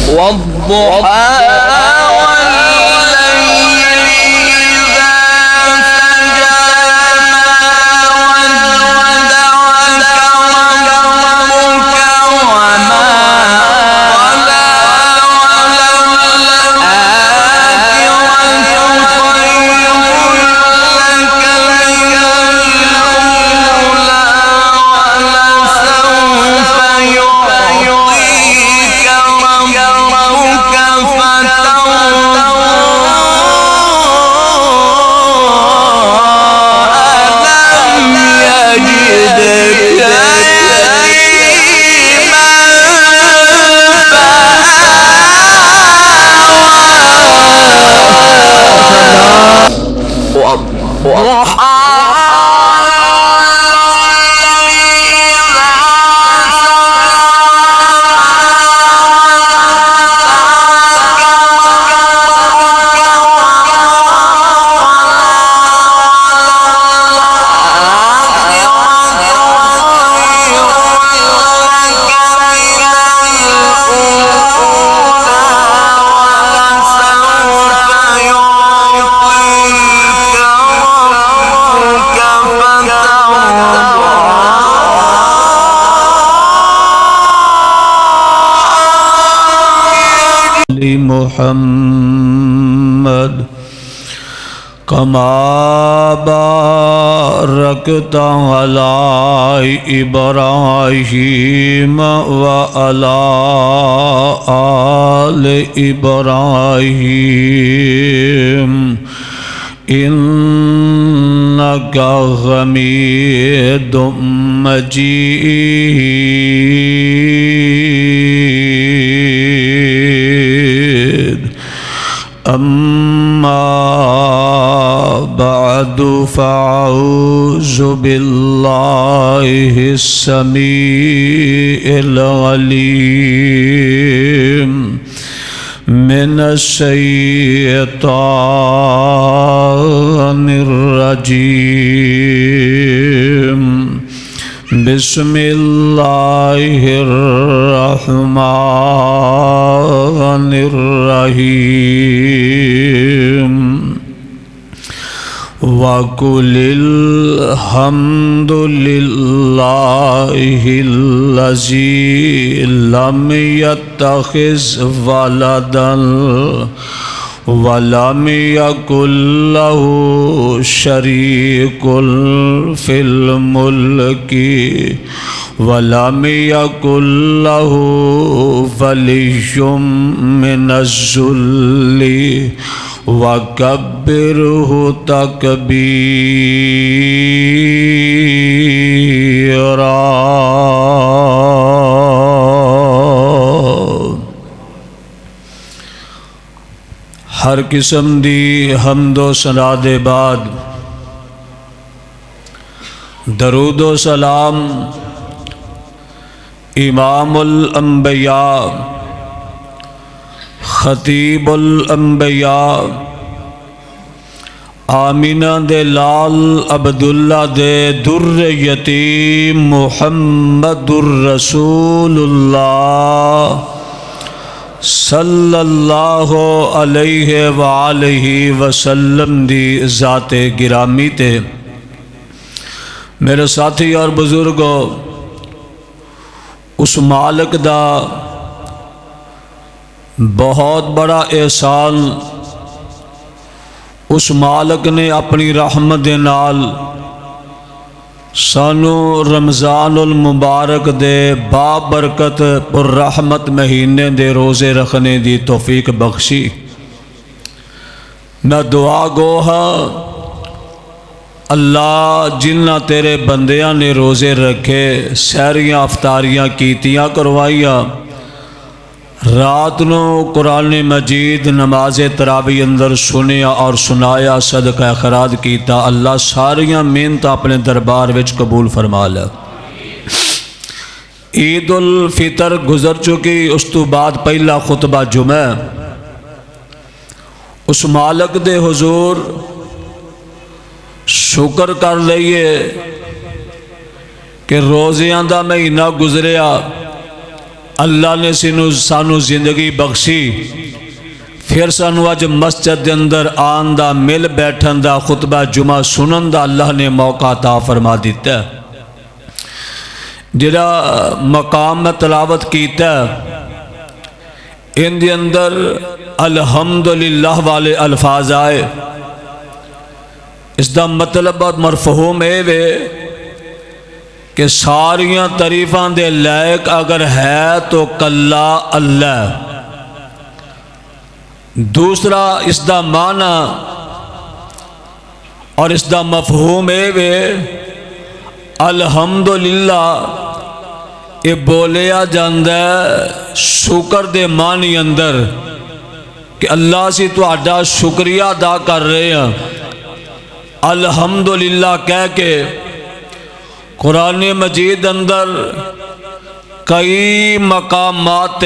والضحى محمد كما باركت على إبراهيم وعلى آل إبراهيم إنك حميد مجيد. أما بعد فأعوذ بالله السميع العليم من الشيطان الرجيم. بسم الله الرحمن الرحيم. وقل الحمد لله الذي لم يتخذ ولدا ولم يكن له شريك في الملك ولم يكن له ولي من الذل وكبره تكبيرا. ہر قسم دی حمد و ثنا دے بعد درود و سلام امام الانبیاء خطیب الانبیاء آمینہ دے لال عبداللہ دے در یتیم محمد الرسول اللہ صلی اللہ علیہ وآلہ وسلم دی ذات گرامی تے. میرے ساتھی اور بزرگوں، اس مالک دا بہت بڑا احسان اس مالک نے اپنی رحمت دے نال سانو رمضان المبارک دے بابرکت پر رحمت مہینے دے روزے رکھنے دی توفیق بخشی. میں دعا گو ہاں اللہ جنہ تیرے بندیاں نے روزے رکھے، سحریاں افطاریاں کیتیاں کروائیاں، رات نو قرآن مجید نماز تراویح اندر سنیا اور سنایا، صدقہ خیرات کیتا، اللہ ساریاں محنت اپنے دربار وچ قبول فرما لے. عید الفطر گزر چکی، اس تو بعد پہلا خطبہ جمعہ. اس مالک دے حضور شکر کر لئیے کہ روزیاں دا مہینہ گزریا، اللہ نے سانو زندگی بخشی، پھر سانو اج مسجد دے اندر آن دا، مل بیٹھن دا، خطبہ جمعہ سنن دا اللہ نے موقع عطا فرما دیتا ہے۔ جڑا مقام میں تلاوت کیتا ہے ان دے اندر الحمدللہ والے الفاظ آئے، اس دا مطلب اور مفہوم اے وے کہ ساریاں تعریفاں دے لائق اگر ہے تو کلا اللہ۔ دوسرا اس دا معنی اور اس دا مفہوم اے وے الحمدللہ یہ بولیا جاندہ ہے شکر دے معنی اندر کہ اللہ سے تو آڈا شکریہ ادا کر رہے ہیں۔ الحمدللہ کہہ کے قرآن مجید اندر کئی مقامات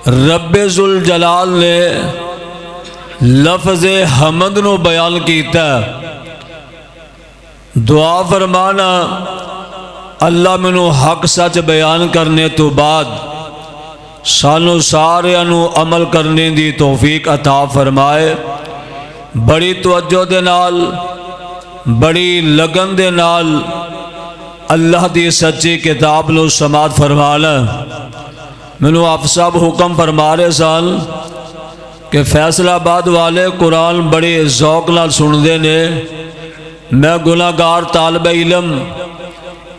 رب ذوالجلال نے لفظ حمد نو بیان کیتا ہے۔ دعا فرمانا اللہ منو حق سچ بیان کرنے تو بعد سانو سارے انو عمل کرنے دی توفیق عطا فرمائے۔ بڑی توجہ دے نال، بڑی لگن دے نال اللہ دی سچی کتاب نو سماعت فرمانا۔ منو آپ سب حکم فرما رہے سال کہ فیصل آباد والے قرآن بڑے ذوق نال سن دے نے۔ میں گناہگار طالب علم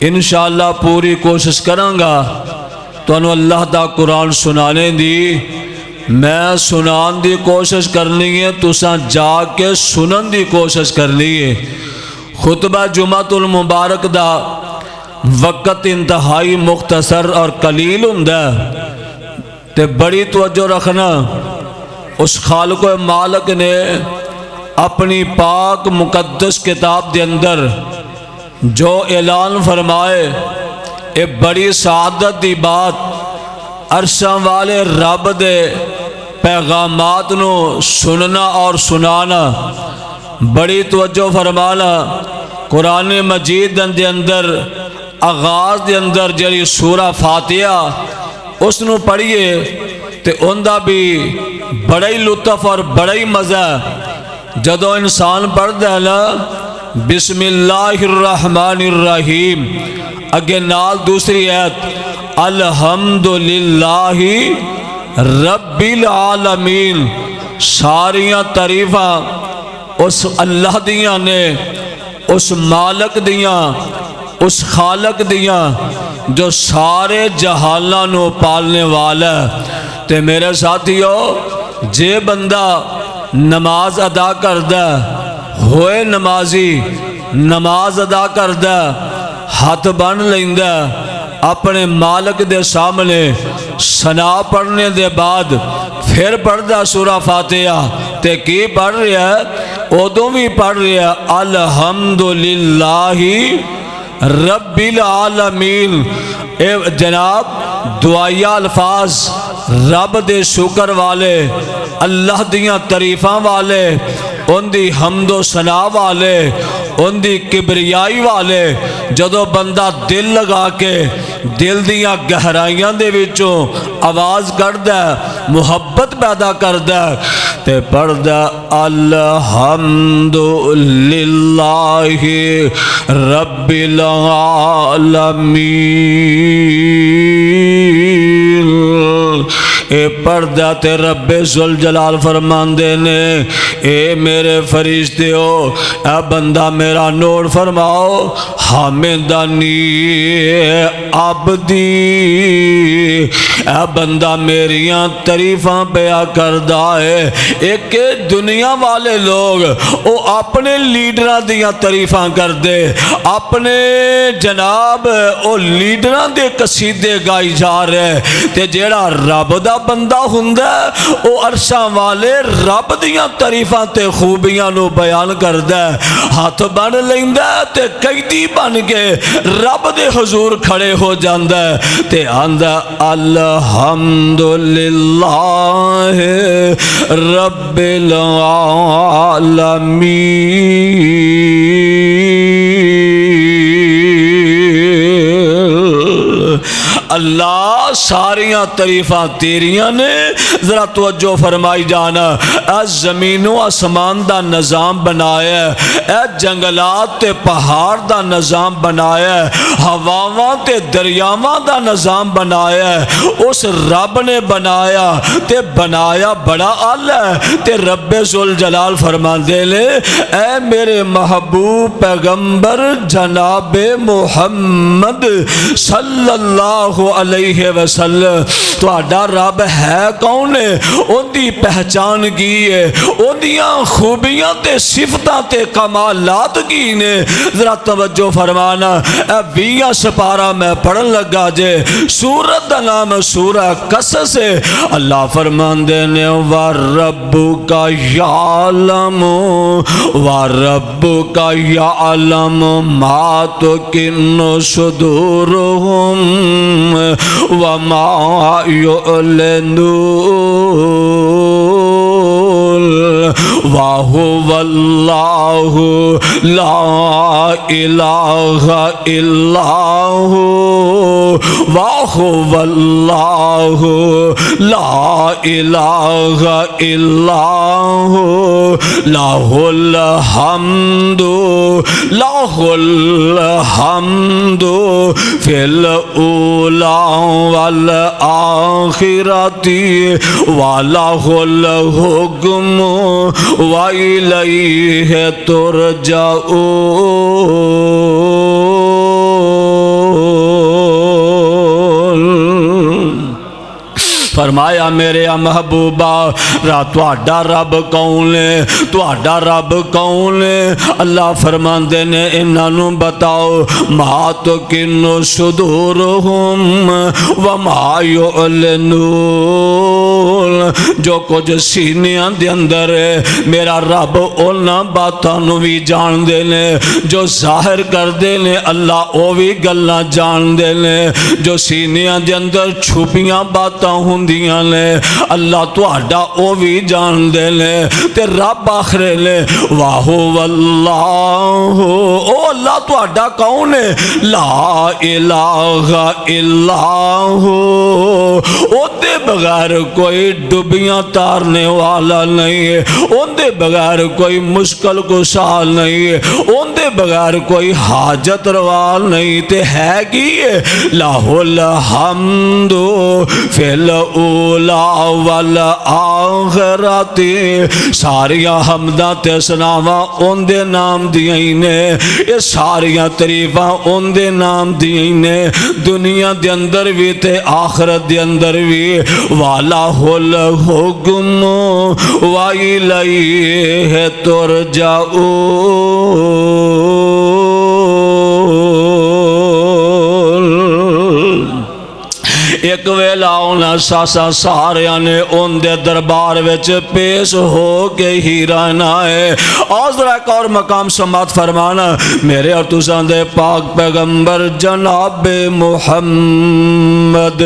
انشاءاللہ پوری کوشش کرانگا تو انہوں اللہ دا قرآن سنانے دی۔ میں سنان دی کوشش کرنی ہے، تساں جا کے سنن دی کوشش کرنی ہے۔ خطبہ جمعۃ المبارک دا وقت انتہائی مختصر اور قلیل ہوندا ہے تے بڑی توجہ رکھنا۔ اس خالق و مالک نے اپنی پاک مقدس کتاب دے اندر جو اعلان فرمائے، اے بڑی سعادت دی بات، عرشاں والے رب دے پیغامات نو سننا اور سنانا۔ بڑی توجہ فرمانا۔ قرآن مجید دے اندر آغاز دے اندر جڑی سورہ فاتحہ اس نو پڑھیے تے اندہ بھی بڑا ہی لطف اور بڑا ہی مزہ جدو انسان پڑھ دے نا بسم اللہ الرحمن الرحیم، اگے نال دوسری آیت الحمدللہ رب العالمین۔ ساریاں تعریفاں اس اللہ دیاں نے، اس مالک دیاں، اس خالق دیاں جو سارے جہاناں نو پالنے والا ہے۔ تے میرے ساتھیو جے بندہ نماز ادا کردہ ہوئے نمازی، نماز ادا کردہ ہاتھ بن لیندہ اپنے مالک دے سامنے ثنا پڑھنے دے بعد پھر پڑھدا سورہ فاتحہ تے کی پڑھ رہا ہے؟ ادوں بھی پڑھ رہا ہے الحمدللہ رب العالمین۔ اے جناب دعائیہ الفاظ رب دے شکر والے، اللہ دیاں تعریفاں والے، ان دی حمد و ثنا والے، ان دی کبریائی والے جدو بندہ دل لگا کے دل دیاں گہرائیاں دے وچوں آواز کردہ محبت پیدا کردہ تے پڑھدہ الحمدللہ رب العالمین۔ اے پردہ تے رب ذوالجلال فرماندے نے اے میرے فرشتے ہو، اے بندہ میرا نوٹ فرماؤ حامدانی عبدی، اے بندہ میریاں تعریفاں پیا کردہ ہے۔ ایک دنیا والے لوگ او اپنے لیڈراں دیاں تعریفاں کر دے، اپنے جناب او لیڈراں دے قصیدے گائی جا رہے تے جیڑا رب دا بندہ ہندہ او عرشاں والے رب دیاں تعریفاں تے خوبیاں نو بیان کردہ، ہاتھ بن لیندہ تے قیدی بن کے رب دے حضور کھڑے ہو جاندہ تے آندہ الحمدللہ رب العالمین۔ اللہ ساریاں تعریفاں تیریاں نے. ذرا توجہ فرمائی جانا. اے زمین و آسمان دا نظام بنایا ہے, اے جنگلات تے پہاڑ دا نظام بنایا ہے, ہواواں تے دریاواں دا نظام بنایا ہے. اس رب نے بنایا تے بنایا بڑا اعلی ہے. تے رب ذوالجلال فرماندے نے اے میرے محبوب پیغمبر جناب محمد صلی اللہ علیہ وسلم, تہاڈا رب ہے کون ہے؟ ان دی پہچان کی ہے, ان دیاں خوبیاں تے صفتاں تے کمالات کی نے. ذرا توجہ فرمانا. اے 20 سپارہ میں پڑھن لگا جے. سورت دا نام سورہ قصص ہے. اللہ فرماندے نے وَرَبُّكَ يَعْلَمُ وَرَبُّكَ يَعْلَمُ مَا تُكِنُّ صُدُورُهُمْ وَمَا يُعْلِنُونَ وَهُوَ اللَّهُ لَا إِلَهَ إِلَّا هُوَ وَهُوَ اللَّهُ لَا إِلَهَ إِلَّا هُوَ لَهُ الْحَمْدُ فِي الْأُولَى وَالْآخِرَةِ وَلَهُ الْحُكْمُ وَإِلَيْهِ تُرْجَعُونَ. فرمایا میرے محبوبہ تہاڈا رب کون ہے؟ تہاڈا رب کون ہے؟ اللہ فرماندے نے انہاں نوں بتاؤ ما تُكِنُّ صُدُورُهُمْ وَمَا يُعْلِنُونَ. جو کچھ سینیاں دے اندر ہے میرا رب انہاں باتاں نوں وی جان دے نے. جو ظاہر کر دے نے اللہ او وی گلاں جان دے نے. جو سینیاں دے اندر چھپیاں باتاں ہوں دیاں نے اللہ تہاڈا او بھی جان دے لے. تے رب آخرے لے واہو اللہ, او اللہ تہاڈا کون ہے؟ لا الہ الا ہو, او دے بغیر کوئی ڈبیاں تارنے والا نہیں ہے, ان دے بغیر کوئی مشکل کشا نہیں ہے, ان دے بغیر کوئی حاجت روا نہیں. تے ہے کی ہے لاہ الحمد فی الاولا والآخرت, ساریاں حمداں تے ثناواں ان دے نام دیاں نے, یہ ساریاں تعریفاں ان دے نام دیاں نے, دنیا دے اندر بھی تے آخرت دے اندر بھی. وَلَهُ الْحُكْمُ وَإِلَيْهِ تُرْجَعُونَ. ایک ویلا ہونا ساسا ساریاں نے ان دے دربار وچ پیش ہو کے ہی رہنا ہے. آزرہ ایک اور مقام سمات فرمانا میرے اور تساں دے پاک پیغمبر جناب محمد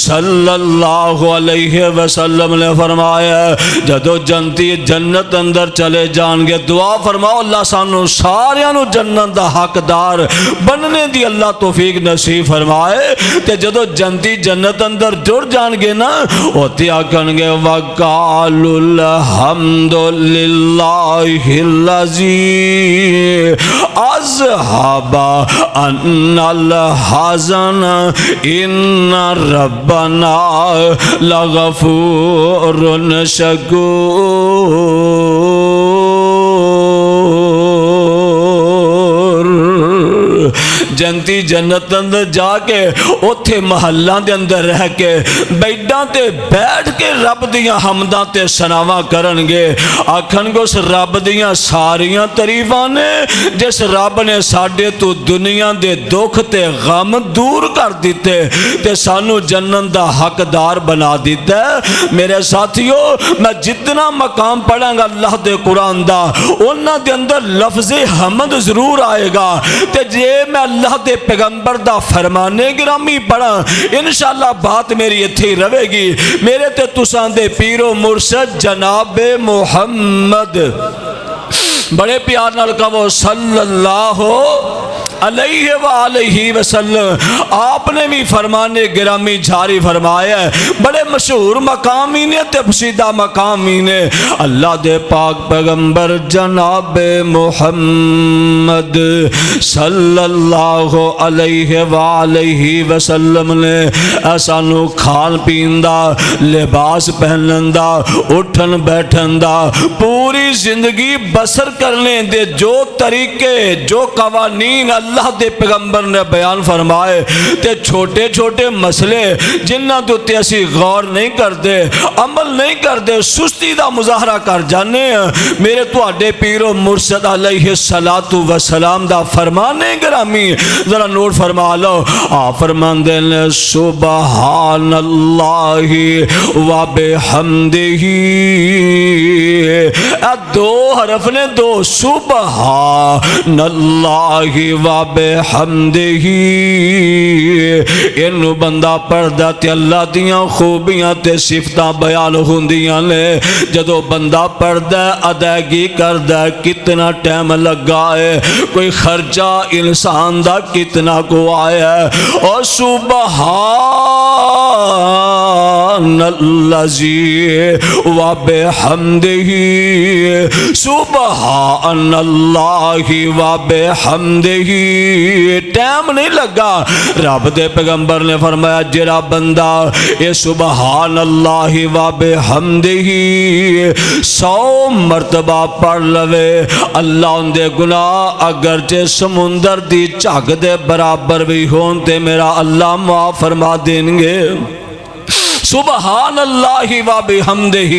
صلی اللہ علیہ وسلم نے فرمایا جدو جنتی جنت اندر چلے جان گے دعا فرماؤ اللہ سانو ساریاں نو جنت دا حقدار بننے دی اللہ توفیق نصیب فرمائے. تے جدو جنتی جنت اندر جڑ جان گے نا ہوتی آکن گے وَقَالُ الْحَمْدُ لِلَّهِ الَّذِي أَذْهَبَ عَنَّا الْحَزَنَ إِنَّ رَبَّنَا لَغَفُورٌ شَكُورٌ. جنتی جنت اندر جا کے اوتھے محلہ دے اندر رہ کے بیڈاں تے بیٹھ کے رب دیاں حمداں تے ثناواں کرن گے. آکھن گے اس رب دیاں ساریاں تعریفاں نے جس رب نے ساڈے تو دنیا دے دکھ تے غم دور کر دیتے تے سانو جنت دا حقدار بنا دیتا ہے. میرے ساتھیو میں جتنا مقام پڑھاں گا اللہ دے قرآن دا انہاں دے اندر لفظ حمد ضرور آئے گا. تے جے میں اللہ دے پیغمبر دا فرمانے گرامی پڑھا انشاءاللہ بات میری اتھی روے گی. میرے تے تساں دے پیر و مرشد جناب محمد بڑے پیار نال کہو صلی اللہ علیہ وآلہ وسلم آپ نے بھی فرمان گرامی جاری فرمایا ہے۔ بڑے مشہور مقامی نے تے پسیدہ مقامی نے اللہ دے پاک پیغمبر جناب محمد صلی اللہ علیہ وآلہ وسلم نے سانو کھان پین دا، لباس پہنن دا، اٹھن بیٹھن دا، پوری زندگی بسر کرنے دے جو طریقے جو قوانین اللہ دے پیغمبر نے بیان فرمائے تے چھوٹے چھوٹے مسئلے جنہ تو تے اسی غور نہیں کرتے، عمل نہیں کرتے، سستی دا مظاہرہ کر جانے ہیں۔ میرے تو اڈے پیر و مرشد علیہ السلام دا فرمانے گرامی ذرا نوٹ فرما لو۔ آپ فرمان دے لیں سبحان اللہ و بحمدہ، دو حرف نے دو، سبحان اللہ و بحمدہ، انہوں بندہ پڑھدا تے اللہ دیاں خوبیاں تے صفتاں بیان ہوندیاں نے۔ جدو بندہ پڑھدا ادائیگی کردا کتنا ٹائم لگا ہے، کوئی خرچہ انسان دا کتنا کو آیا ہے، اور سبحان الذی و بحمدہ، سبحان اللہ و بحمدہ، ٹائم نہیں لگا۔ رب دے پیغمبر نے فرمایا جڑا بندہ اے سبحان اللہ و بحمدہ 100 مرتبہ پڑھ لوے، اللہ ان دے گناہ اگرچہ سمندر دی جھگ دے برابر بھی ہون تے میرا اللہ معاف فرما دیں گے۔ سبحان اللہ و بحمدہ،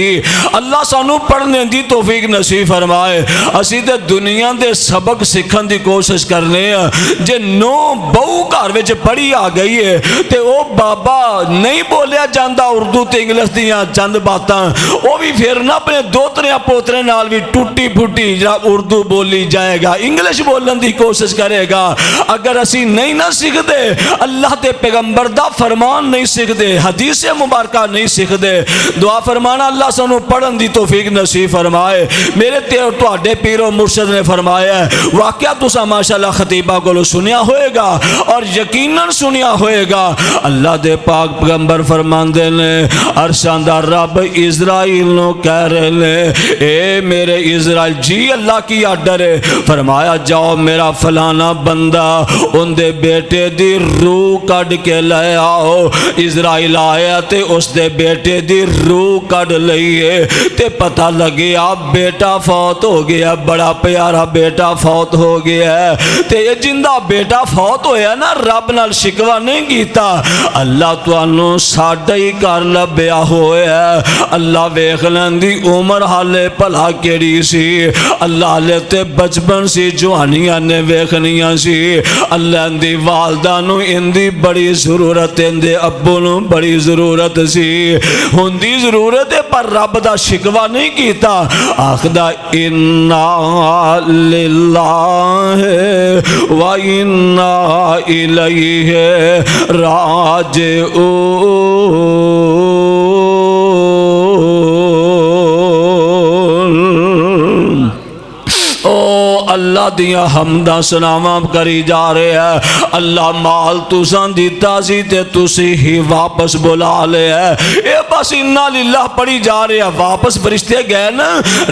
اللہ سانو پڑھنے دی توفیق نصیب فرمائے۔ اسی تے دنیا دے سبق سکھن دی کوشش کرنے ہیں، جے نو بہو گھر وچ پڑھی آ گئی ہے تے او بابا نہیں بولیا جاندا اردو تے انگلش دیاں چند باتاں، وہ بھی پھر نہ اپنے دوترے پوترے نال بھی ٹوٹی پھوٹی اردو بولی جائے گا، انگلش بولن دی کوشش کرے گا۔ اگر اسی نہیں نہ سیکھدے، اللہ دے پیغمبر دا فرمان نہیں سیکھدے، حدیث مبارکہ نہیں سکھ دے، دعا فرمانا اللہ سانو پڑھن دی توفیق نصیب فرمائے۔ میرے تواڈے پیر و مرشد نے فرمایا ہے، واقعہ تسا ماشاءاللہ خطیبہ کو سنیا ہوئے گا اور یقیناً سنیا ہوئے گا۔ اللہ دے پاک پیغمبر فرماندے نے عرشاں دا رب اسرائیل نو کہہ رہے نے اے میرے اسرائیل، جی اللہ کی آرڈر ہے، فرمایا جاؤ میرا فلانا بندہ ان دے بیٹے دی روح کڈ کے لے آؤ۔ اسرائیل آیا تے اس دے بیٹے دی روح کڈ لئیے تے پتہ لگیا بیٹا فوت ہو گیا، بڑا پیارا بیٹا فوت ہو گیا تے یہ جندہ بیٹا فوت ہویا نا رب نال شکوہ نہیں کیتا، اللہ توانو ساڑھا ہی کر لبیا ہویا، اللہ ویکھ لیندی عمر حالے پلا کیڑی سی، اللہ لے تے بچپن سی جوانیاں نے ویکھنیاں سی، اللہ اندی والدہ نو اندی بڑی ضرورت، اندے ابو نو بڑی ضرورت سی، ہوندی ضرورت ہے پر رب دا شکوہ نہیں کیتا، آخدہ اِنَّا لِلَّهِ وَإِنَّا إِلَيْهِ راجعون۔ اللہ دیاں حمدہ سناواں کری جا رہے ہیں، اللہ مال تساں دیتا سی تے تسی ہی واپس بلا لے ہے، اے بس اِنَّا لِلَّهِ پڑھی جا رہے ہیں، واپس فرشتے گئے نا،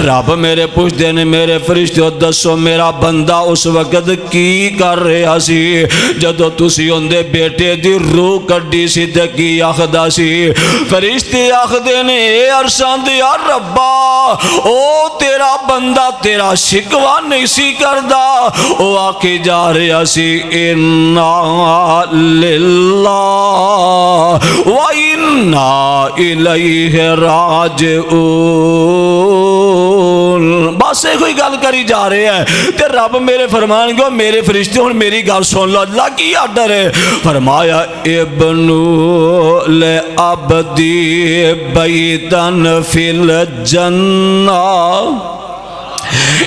رب میرے پوچھ دینے میرے فرشتے دسو میرا بندہ اس وقت کی کر رہے سی جدو تسی ان دے بیٹے دی روح کڈی سی تے کی آخدہ سی، فرشتے آخدے نے اے عرشان دے یا ربا او تیرا بندہ تیرا شکوہ نہیں سی کردہ، او آکے جا رہا سی اِنَّا لِلَّهِ وَإِنَّا إِلَيْهِ راجعون۔ بس ایک کوئی گل کری جا رہے ہیں تے رب میرے فرمان گو میرے فرشتے ہوں میری گل سن لو، اللہ کی آرڈر ہے، فرمایا ابنو لے عبدی بیتن فی الجنہ،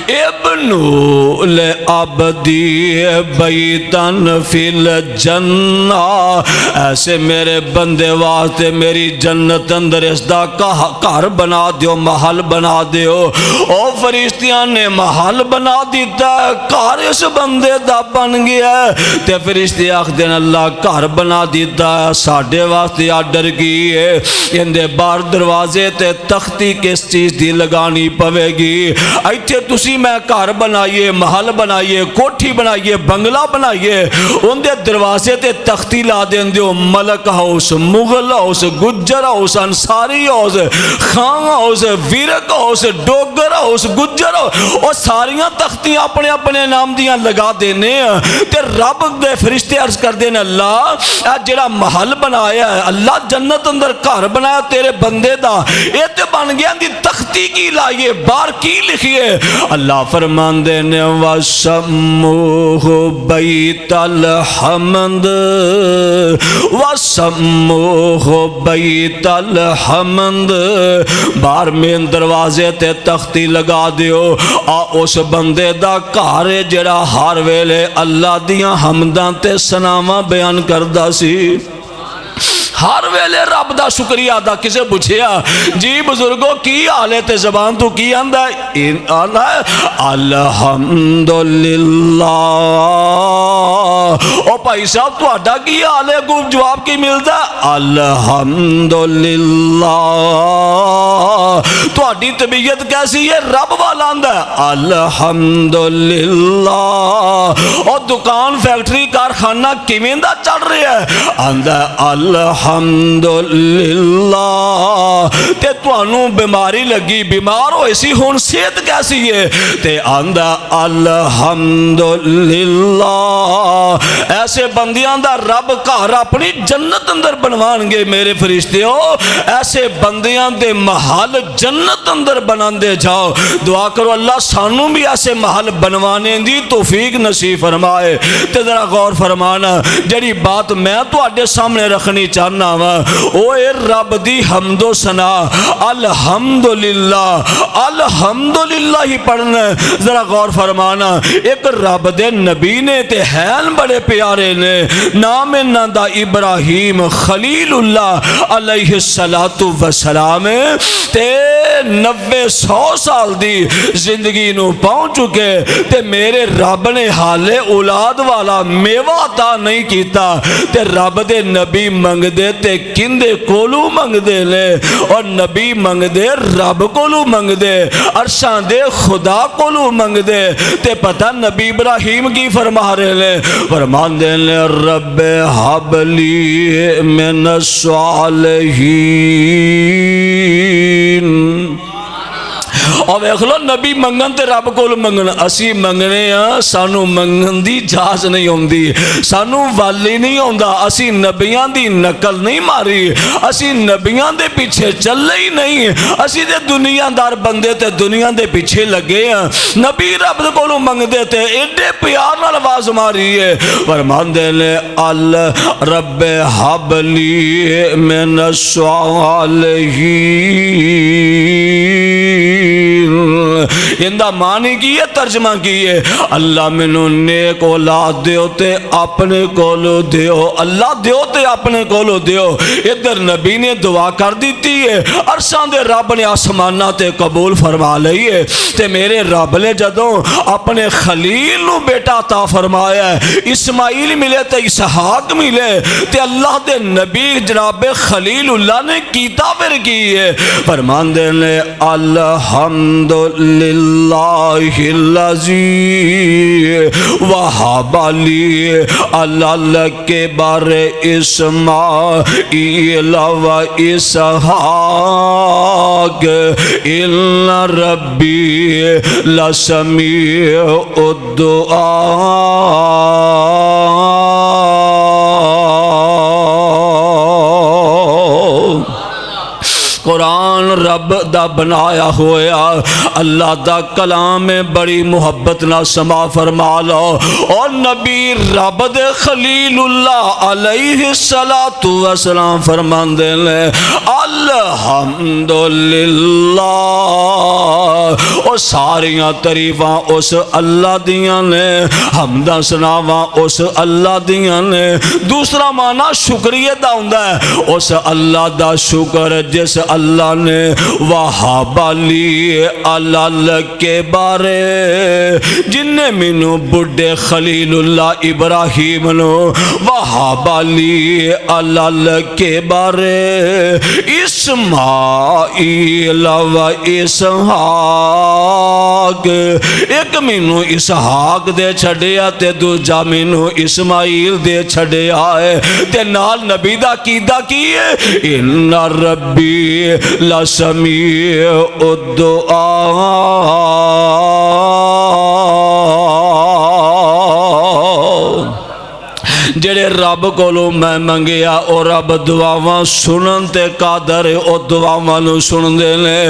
ابنو لعبدی بیتن فی الجنہ، ایسے میرے بندے واسطے میری جنت اندر اس دا گھر بنا دیو، محل بنا دیو۔ او فرشتیاں نے محل بنا دیتا ہے، گھر اس بندے دا بن گیا ہے۔ تے فرشتے آخدے اللہ گھر بنا دیتا ہے، ساڈے واسطے آرڈر کی ہے اندے باہر دروازے تے تختی کس چیز دی لگانی پوے گی۔ ایتھے تسی میں گھر بنائیے، محل بنائیے، کوٹھی بنائیے، بنگلہ بنائیے، اندے دروازے تے تختی لا دین دیو، Malik house, Mughal house, Gujjar house, Ansari house, Khan house, Virk house, Dogar house, Gujjar house, اور ساریاں تختیاں اپنے اپنے نام دیاں لگا دینے۔ تے رب دے فرشتے عرض کر دینے اللہ اے جڑا محل بنایا ہے، اللہ جنت اندر گھر بنایا تیرے بندے دا، اے تے بن گیا دی تختی کی لائیے، بار کی لکھیے؟ اللہ فرمان دینے وَسَمُّوهُ بَيْتَ الْحَمْدِ وَسَمُّوهُ بَيْتَ الْحَمْدِ، بار میں دروازے تے تختی لگا دیو، آ اس بندے دا گھر جڑا ہر ویلے اللہ دیاں حمداں تے ثناواں بیان کردا سی، ہر ویلے رب دا شکریہ ادا۔ کسے پوچھیا جی بزرگوں کی حال ہے تے زبان تو کی آندا ہے؟ الحمدللہ۔ او بھائی صاحب تہاڈا کی حال ہے؟ کو جواب کی ملدا ہے؟ الحمدللہ۔ تہاڈی طبیعت کیسی ہے؟ رب والا آندا ہے الحمدللہ۔ اور دکان فیکٹری کارخانہ کیویں دا چل رہا ہے؟ آندا ہے الحمدللہ۔ تے تانوں بیماری لگی، بیمار ہوئی سی، ہن صحت کیسی ہے؟ تے آندا الحمدللہ۔ ایسے بندیاں دا رب گھر اپنی جنت اندر بنوان گے میرے فرشتیو، ایسے بندیاں دے محل جنت اندر بناندے جاؤ۔ دعا کرو اللہ سانوں بھی ایسے محل بنوانے دی توفیق نصیب فرمائے۔ تے ذرا غور فرمانا جڑی بات میں تواڈے سامنے رکھنی چاہنا وا، او اے رب دی حمد و ثنا الحمدللہ، الحمدللہ ہی پڑھنا۔ ذرا غور فرمانا ایک رب دے نبی نے تے ہیں بڑے پیارے نے، نام انہاں دا ابراہیم خلیل اللہ علیہ السلام، تے 90-100 سال دی زندگی نو پہنچ چکے، تے میرے رب نے حالے اولاد والا میوہ عطا نہیں کیتا۔ تے رب دے نبی منگ دے تے کندے کولو منگ دے لے، اور نبی منگ دے رب کولو منگ دے، عرشاں دے خدا کولو منگ دے۔ تے پتہ نبی ابراہیم کی فرما رہے لے، فرمان دے لے رب حب لی من الصالحین۔ اور ویکھ لو نبی منگن تے رب کول منگن، اسی منگنے ہاں سانو منگن دی جاز نہیں ہوندی، سانو والی نہیں ہوندا، اسی نبیاں دی نقل نہیں ماری، اسی نبیاں دے پیچھے چلے ہی نہیں، اسی دے دنیا دار بندے تے دنیا دے پیچھے لگے ہاں۔ نبی رب کولوں منگ دے تے ایڈے پیار نال آواز ماری ہے، فرمان دے لے رب حب لی من الصالحین۔ اندہ معنی کی ہے، ترجمہ کی ہے، اللہ منو نیک اولاد دیو تے اپنے کولو دیو، اللہ دیو تے اپنے کولو دیو۔ ادھر نبی نے دعا کر دیتی ہے، عرشاں دے رب نے آسمانہ تے قبول فرما لئی ہے۔ تے میرے رب نے جدوں اپنے خلیل نو بیٹا عطا فرمایا ہے، اسماعیل ملے تے اسحاق ملے، تے اللہ دے نبی جناب خلیل اللہ نے کیتا پھر کی ہے، فرمان دے لے الحمدللہ الذی وہب لی علی کے بار اسماعیل و اسحاق ان ربی لسمیع الدعاء۔ قرآن رب دا بنایا ہویا، اللہ دا کلام بڑی محبت نہ سما فرما لو، اور نبی رب دے خلیل اللہ علیہ السلام فرمان دے لے الحمدللہ۔ او ساریاں تعریفاں اس اللہ دیاں نے، حمداں ثناواں اس اللہ دیاں نے۔ دوسرا معنی شکریہ دا ہوندا ہے، اس اللہ دا شکر جس اللہ نے وہاب لی علال کے بارے، جن نے مینوں بڑھے خلیل اللہ ابراہیم نو وہاب لی علال کے بارے، اسماعیل و اسحاق، ایک مینوں اسحاق دے چھڑیا تے دوجا مینوں اسماعیل دے چھڑیا ہے، تے نال نبی دا عقیدہ کیے ان ربی لسمیع الدعاء، جڑے رب کولوں میں منگیا او رب دعاواں سنن تے قادر او دعاواں نو سن دے نے،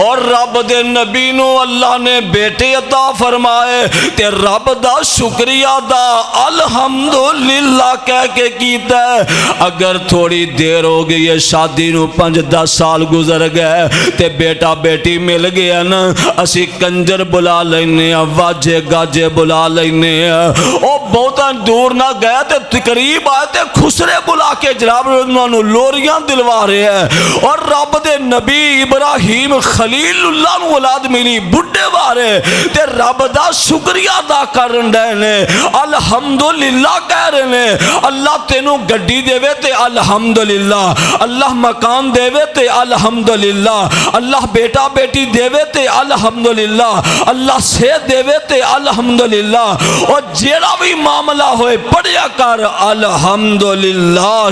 اور رب دے نبی نو اللہ نے بیٹے عطا فرمائے تے رب دا شکریہ دا الحمدللہ کہہ کے کیتا ہے۔ اگر تھوڑی دیر ہو گئی ہے شادی نو 5-10 سال گزر گئے تے بیٹا بیٹی مل گیا نا، اسی کنجر بلا لینے واجے گاجے بلا لینے، او بہتا دور نہ گئے تے قریب آئے تے خسرے بلا کے جناب انہوں نے لوریاں دلوا رہے ہیں، اور رب دے نبی ابراہیم خلیل اللہ نو اولاد ملی بڑھے وارے تے رب دا شکریہ ادا کرن رہے نے، الحمدللہ کہہ رہے نے۔ اللہ تینوں گڈی دے وے تے الحمدللہ، اللہ مکان دے وے تے الحمدللہ، اللہ بیٹا بیٹی دے وے تے الحمدللہ، اللہ صحت دے وے تے الحمدللہ، اور جیڑا بھی معاملہ ہوئے پڑھیا کر الحمدللہ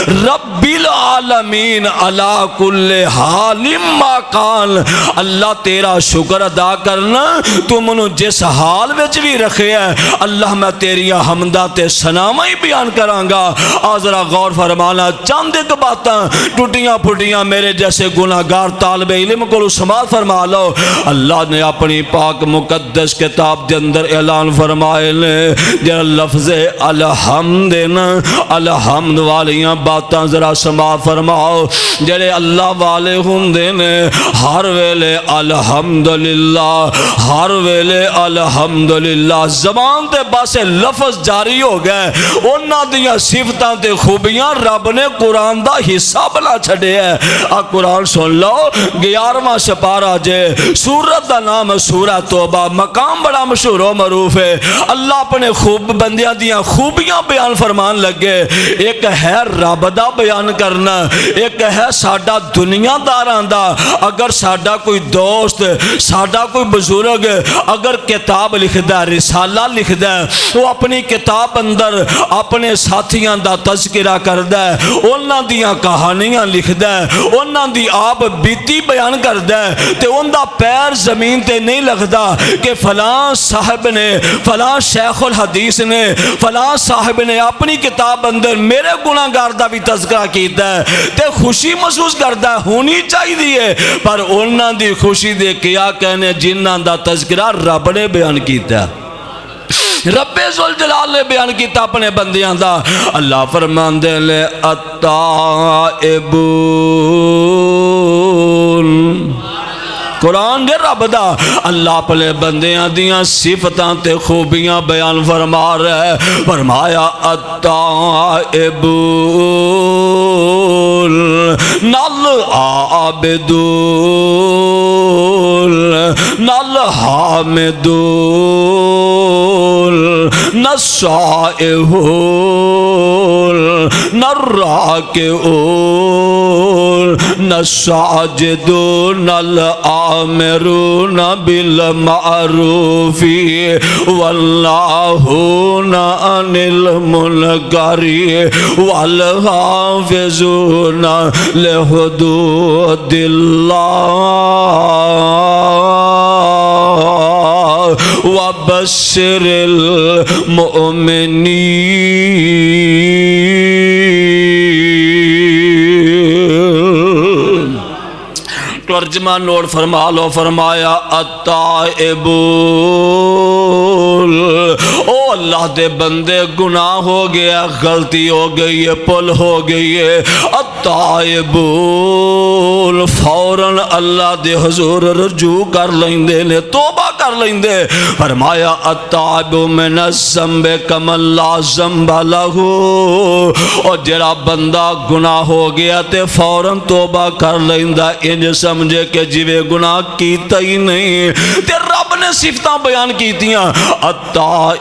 رب العالمین علی کل حال ما کان۔ اللہ تیرا شکر ادا کرنا، تو منو جس حال وچ بھی رکھے ہے اللہ میں تیری حمدہ تے ثناواں ہی بیان کروں گا۔ آذرا غور فرمانا، چند ایک باتاں ٹوٹیاں پھٹیاں میرے جیسے گناہگار طالب علم کو سماعت فرما لو۔ اللہ نے اپنی پاک مقدس کتاب دے اندر اعلان فرمائے نے، جہاں لفظ الحمد نا، الحمد والیاں باتاں ذرا سماعت فرماؤ، جڑے اللہ والے ہوندے نے ہر ویلے الحمدللہ، ہر ویلے الحمدللہ، زبان تے بس لفظ جاری ہو گئے، انہاں دیاں صفتاں تے خوبیاں رب نے قرآن دا حصہ بنا چھڑے ہے۔ قرآن سن لو، 11واں سپارہ جے، سورت دا نام سورہ توبہ، مقام بڑا مشہور و معروف ہے۔ اللہ اپنے خوب بندیاں دیاں خوبیاں بیان فرمان لگے، ایک ہے رب دا بیان کرنا، ایک ہے ساڈا دنیا داران دا۔ اگر ساڈا کوئی دوست، ساڈا کوئی بزرگ اگر کتاب لکھ دا، رسالہ لکھ دا، وہ اپنی کتاب اندر اپنے ساتھیاں دا تذکرہ کر دا، انہاں دیاں کہانیاں لکھ دا، انہاں دی آپ بیتی بیان کر دا، تے ان دا پیر زمین تے نہیں لگدا کہ فلاں صاحب نے، فلاں شیخ الحدیث نے، فلاں صاحب نے اپنی کتاب اندر میرے گناہگار دا بھی تذکرہ کیتا ہے، تے خوشی محسوس کردا ہے، ہونی چاہیے، پر انہاں دی خوشی دے کیا کہنے جنہاں دا تذکرہ رب نے بیان کیتا ہے، رب ذوالجلال نے بیان کیتا اپنے بندیاں دا۔ اللہ فرماندے لے التائبون، قرآن دے رب دا اللہ اپنے بندیاں دیاں صفتاں تے خوبیاں بیان فرما رہے، فرمایا التائبون نال عابدون نال حامدون نالسائحون نالراکعون نالساجدون نالآمرون بالمعروف والناہون عن المنکر والحافظون لحدود اللہ وبشر المؤمنین۔ ترجمہ نوٹ فرما لو، فرمایا التائبون، او اللہ دے بندے گناہ ہو گیا، غلطی ہو گئی ہے، پل ہو گئی ہے، التائبون فوراً اللہ دے حضور رجوع کر لیندے نے، توبہ کر لیندے۔ فرمایا التائب من الذنب کمن لا ذنب لہ، اور جڑا بندہ گناہ ہو گیا تے فوراً توبہ کر لیندا، انج سمجھے کہ جویں گناہ کیتا ہی نہیں۔ تے رب نے صفتاں بیان کیتیاں، التائبون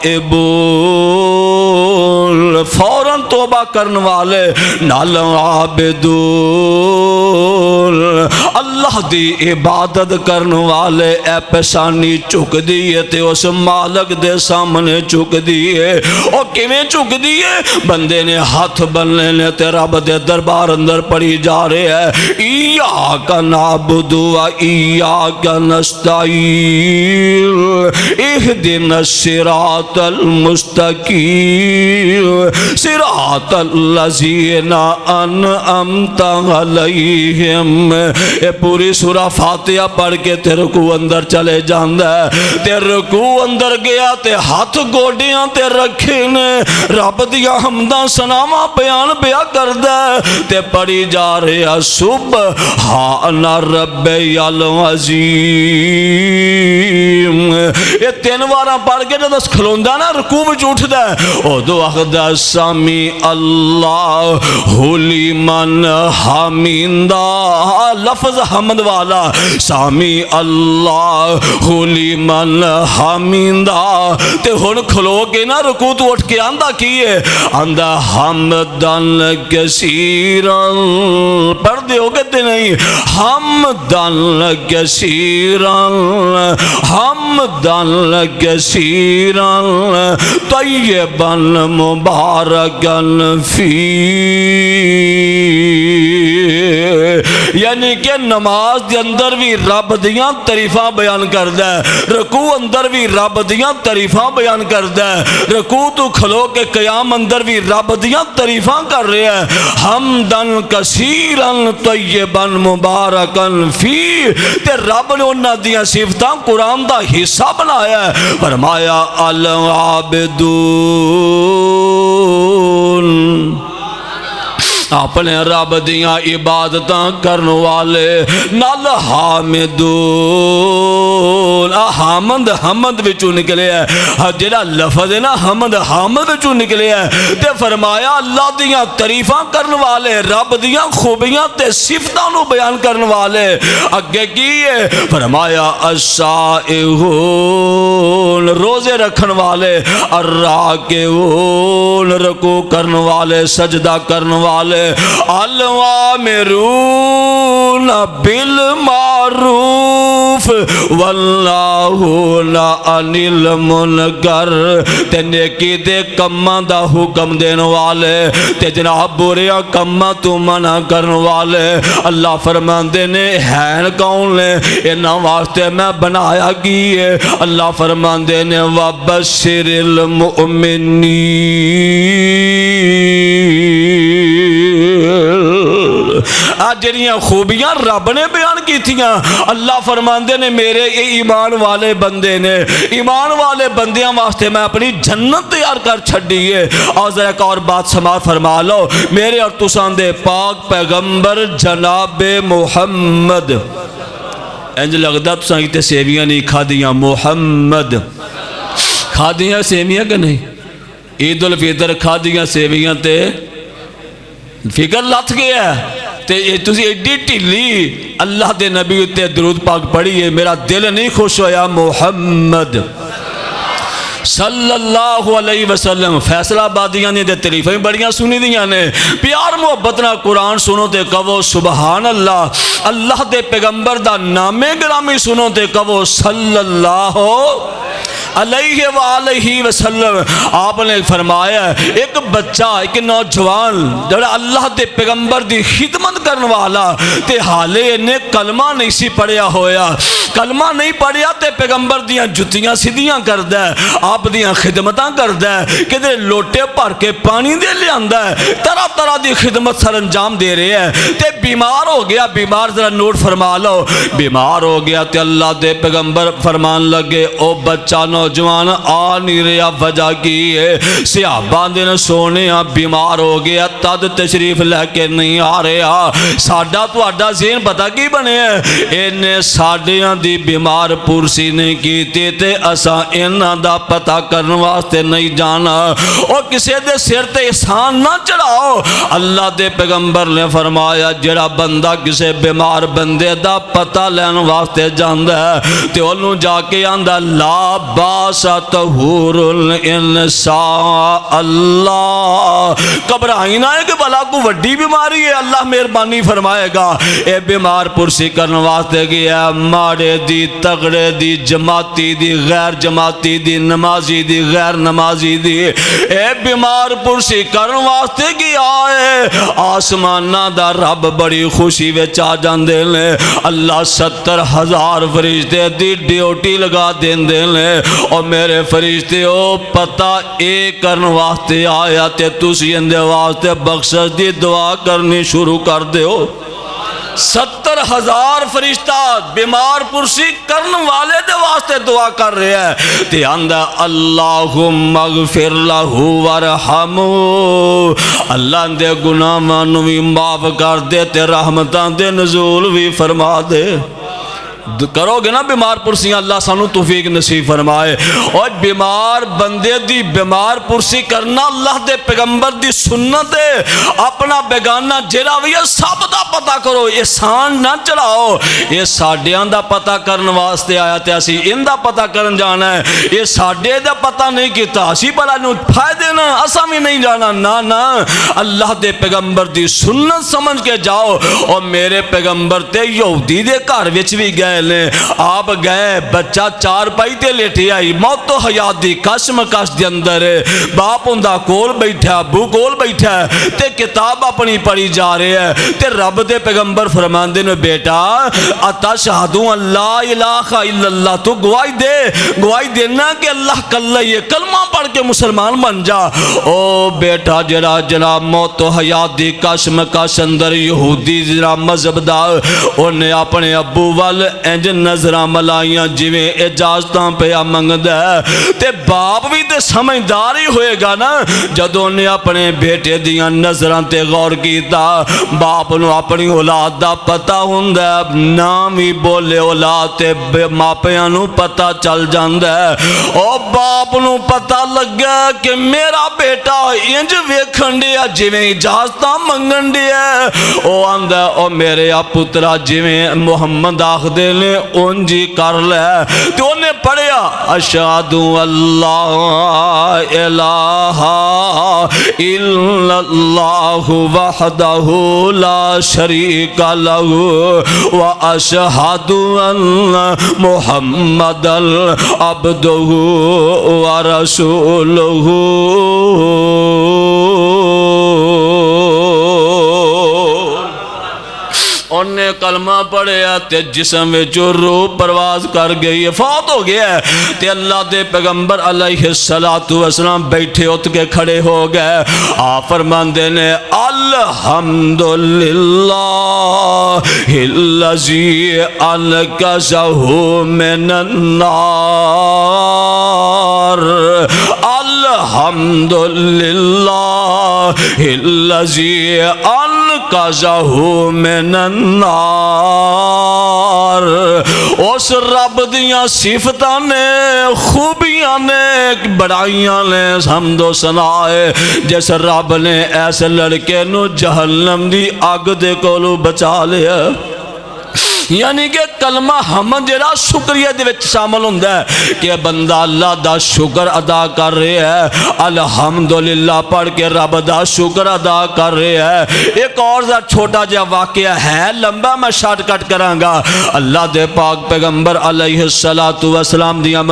فوراً توبہ کرن والے، نال عابدون اللہ دی عبادت کرن والے، اے پیشانی چک دیئے تے اس مالک دے سامنے چک دیئے۔ اور کیویں چک دیئے؟ بندے نے ہاتھ بننے نے تے رب دے دربار اندر پڑھی جا رہے ہیں، ایاک نعبد و ایاک نستعین اہدنا الصراط المستقیم صراط الذین انعمت علیہم۔ اے پوری سورہ فاتحہ پڑھ کے تے رکوع اندر چلے جاندا ہے، تے رکوع اندر گیا تے ہاتھ گوڈیاں تے رکھے نے، رب دیاں حمداں ثناواں بیان پیا کردا ہے، تے پڑھی جا رہے ہیں سبحان ربی العظیم۔ یہ 3 واراں پڑھ کے جدوں کھلوندا نا رکوع وچ اٹھدا ہے، اودوں آکھدا سمی اللہ لمن حمدا، لفظ حمد والا، سامی اللہ لمن حمدا۔ تے ہن کھلو کے نا رکوع تو اٹھ کے آندا کی ہے؟ آندا حمدن کثیرن، پڑھ دے ہو کہتے نہیں، حمدن کثیرن حمدن کثیرن طیبن مبارکن فی، یعنی کہ نماز دے اندر بھی رب دیاں تعریفاں بیان کردا ہے، رکوع اندر بھی رب دیاں تعریفاں بیان کردا ہے، رکوع تو کھلو کے قیام اندر بھی رب دیاں تعریفاں کر رہے ہیں، حمدن کثیرن طیبن مبارکن فی۔ تے رب نے انہاں دیاں صفتاں قرآن دا حصہ بنایا ہے، فرمایا العابدون اپنے رب دیاں عبادتاں کرن والے، نال حامدون حامد حمد وچوں نکلے ہے، جڑا لفظ ہے نا حمد حامد وچوں نکلے ہے، تے فرمایا اللہ دیاں تعریفاں کرن والے، رب دیاں خوبیاں تے صفتاں نو بیان کرن والے۔ اگے کی ہے؟ فرمایا السائحون روزے رکھن والے، الراکعون رکوع کرن والے، سجدہ کرن والے، الوامرون بالمعروف والناہون عن المنکر، تے نیکی دے کماں دا حکم دین والے، تے جناب برے کماں تو منع کرن والے۔ اللہ فرماندے نے ہیں کون نے؟ انہاں واسطے میں بنایا کی ہے، اللہ فرماندے نے وبشر المؤمنین۔ جڑیاں خوبیاں رب نے بیان کی تھیاں، اللہ فرماندے نے میرے یہ ایمان والے بندے نے، ایمان والے بندیاں واسطے میں اپنی جنت تیار کر چھڑی ہے۔ اور ذرا ایک اور بات سماعت فرما لو، میرے اور تساں دے پاک پیغمبر جناب محمد، انج لگدا تساں کیتے سیویاں نہیں کھادیاں، محمد کھادیاں سیویاں کہ نہیں؟ عید الفطر کھادیاں سیویاں تے فکر لت گیا ہے، تے تسی ایڈی ٹھلی اللہ دے نبی تے درود پاک پڑھیے، میرا دل نہیں خوش ہویا محمد صلی اللہ علیہ وسلم۔ فیصلہ آبادیاں نے دے تعریفیں بڑیاں سنی دیاں نے، پیار محبت نہ قرآن سنو تے کہو سبحان اللہ، اللہ دے پیغمبر دا نام گرامی سنو تے کہو صلی اللہ علیہ وآلہ وسلم۔ آپ نے فرمایا ایک بچہ، ایک نوجوان جڑا اللہ دے پیغمبر دی خدمت کرن والا، تے حالے نے کلمہ نہیں سی پڑھیا ہویا، کلمہ نہیں پڑھیا تے پیغمبر دیاں جتیاں سیدھیاں کردا ہے، آپ دیاں خدمتاں کردا ہے، کدے لوٹے بھر کے پانی دے لے آندا ہے، طرح طرح دی خدمت سر انجام دے رہے ہیں تے بیمار ہو گیا، بیمار ذرا نوٹ فرما لو، بیمار ہو گیا تے اللہ دے پیغمبر فرمان لگے او بچہ نوجوان آ نہیں رہا، وجہ کی ہے؟ صحابہ دے سونے بیمار ہو گیا تد تشریف لے کے نہیں آ رہا، ساڈا تہاڈا ذہن پتہ کی بنے انہیں ساڈیاں دی بیمار پرسی نہیں کیتی تے اساں انہاں دا پتہ کرن واسطے نہیں جانا، اور کسے دے سر تے احسان نہ چڑھاؤ۔ اللہ دے پیغمبر نے فرمایا جڑا بندہ کسے بیمار بندے دا پتہ لین واسطے جاندا ہے تے انہوں جا کے آندا لا باس طہور الانساء اللہ، گھبرائی نہ ہے کہ بلا کو وڈی بیماری ہے، اللہ مہربانی فرمائے گا، اے بیمار پرسی کرن واسطے گیا، ماڑے دی تگڑے دی جماعتی دی غیر جماعتی دی نمازی دی غیر نمازی دی، اے بیمار پرسی کرن واسطے گیا ہے، آسمانہ دا رب بڑی خوشی وچ آ جاندے نے، اللہ 70,000 فرشتے دی ڈیوٹی لگا دیندے نے، اور میرے فرشتے او پتہ اے کرن واسطے آیا تے تسی اندے واسطے بخشش دی دعا کرنی شروع کر دیو۔ 70,000 فرشتہ بیمار پرسی کرن والے دے واسطے دعا کر رہے ہیں تے آندہ اللہم اغفر لہو ورحمو، اللہ دے گناہ مانو بھی معاف کر دے تے رحمتان دے نزول بھی فرما دے۔ کرو گے نا بیمار پرسیاں، اللہ سانو توفیق نصیب فرمائے۔ اور بیمار بندے دی بیمار پرسی کرنا اللہ دے پیغمبر دی سنت ہے، اپنا بیگانہ جڑا بھی ہے سب دا پتہ کرو، احسان نہ چڑھاؤ، یہ ساڈیاں دا پتہ کرن واسطے آیا تے اسی ان دا پتہ کرن جانا ہے، یہ ساڈے دا پتہ نہیں کیتا اسی بلا نو فائدے نا اساں بھی نہیں جانا، نا اللہ دے پیغمبر دی سنت سمجھ کے جاؤ۔ اور میرے پیغمبر تے یہودی دے گھر وچ بھی گئے لے، آپ گئے بچہ چار پائی تے لیٹے آئی، موت و حیات دی کشم کش دے اندر، باپ اندہ کول بیٹھا، ابو کول بیٹھا تے کتاب اپنی پڑھی جا رہے ہیں تے رب دے پیغمبر فرماندے نے بیٹا اتشہدو اللہ الہ الا اللہ، تو گواہی دینا کہ اللہ کلہ یہ کلمہ پڑھ کے مسلمان بن جا۔ او بیٹا جڑا موت و حیات دی کشم کش اندر یہودی جڑا مذہب دا، انہیں اپنے ابو وال انج نظرہ ملائیاں جویں اجازتاں پہ منگدا ہے تے باپ بھی تے سمجھدار ہی ہوئے گا نا، جدوں نے اپنے بیٹے دیاں نظراں تے غور کیتا، باپ نو اپنی اولاد دا پتہ ہوندا ہے، نام ہی بولے اولاد تے ماپیاں نو پتہ چل جاندا ہے۔ او باپ نو پتہ لگا کہ میرا بیٹا انج ویکھن دیا جویں اجازتاں منگن دیا، او آندا او میرے پترا جویں محمد آخدے نے انجی کر لے، تو انہیں پڑھیا اشہدو اللہ الہ الا اللہ وحدہ لا شریک لہ واشہدو ان محمد عبدہ ورسولہ۔ انہیں کلمہ پڑھیا تے جسم جو روح پرواز کر گئی، فوت ہو گیا ہے تے اللہ دے پیغمبر علیہ السلام بیٹھے اٹھ کے کھڑے ہو گئے، آپ فرماندے نے الحمدللہ الذی انقذہ من النار، الحمدللہ الذی انقذہ من النار۔ اس رب دیاں صفتاں نے، خوبیاں نے، بڑائیاں نے، حمد و ثنا ہے، جس رب نے ایسے لڑکے نو جہنم دی اگ دے کولو بچا لیا، یعنی کہ کلمہ حمد جڑا شکریہ دے وچ شامل ہوندا ہے کہ بندہ اللہ دا شکر ادا کر رہے ہے، الحمدللہ پڑھ کے رب دا شکر ادا کر رہے ہے۔ ایک اور چھوٹا جا واقعہ ہے، لمبا میں شارٹ کٹ کراں گا۔ اللہ دے پاک پیغمبر علیہ السلام دیاں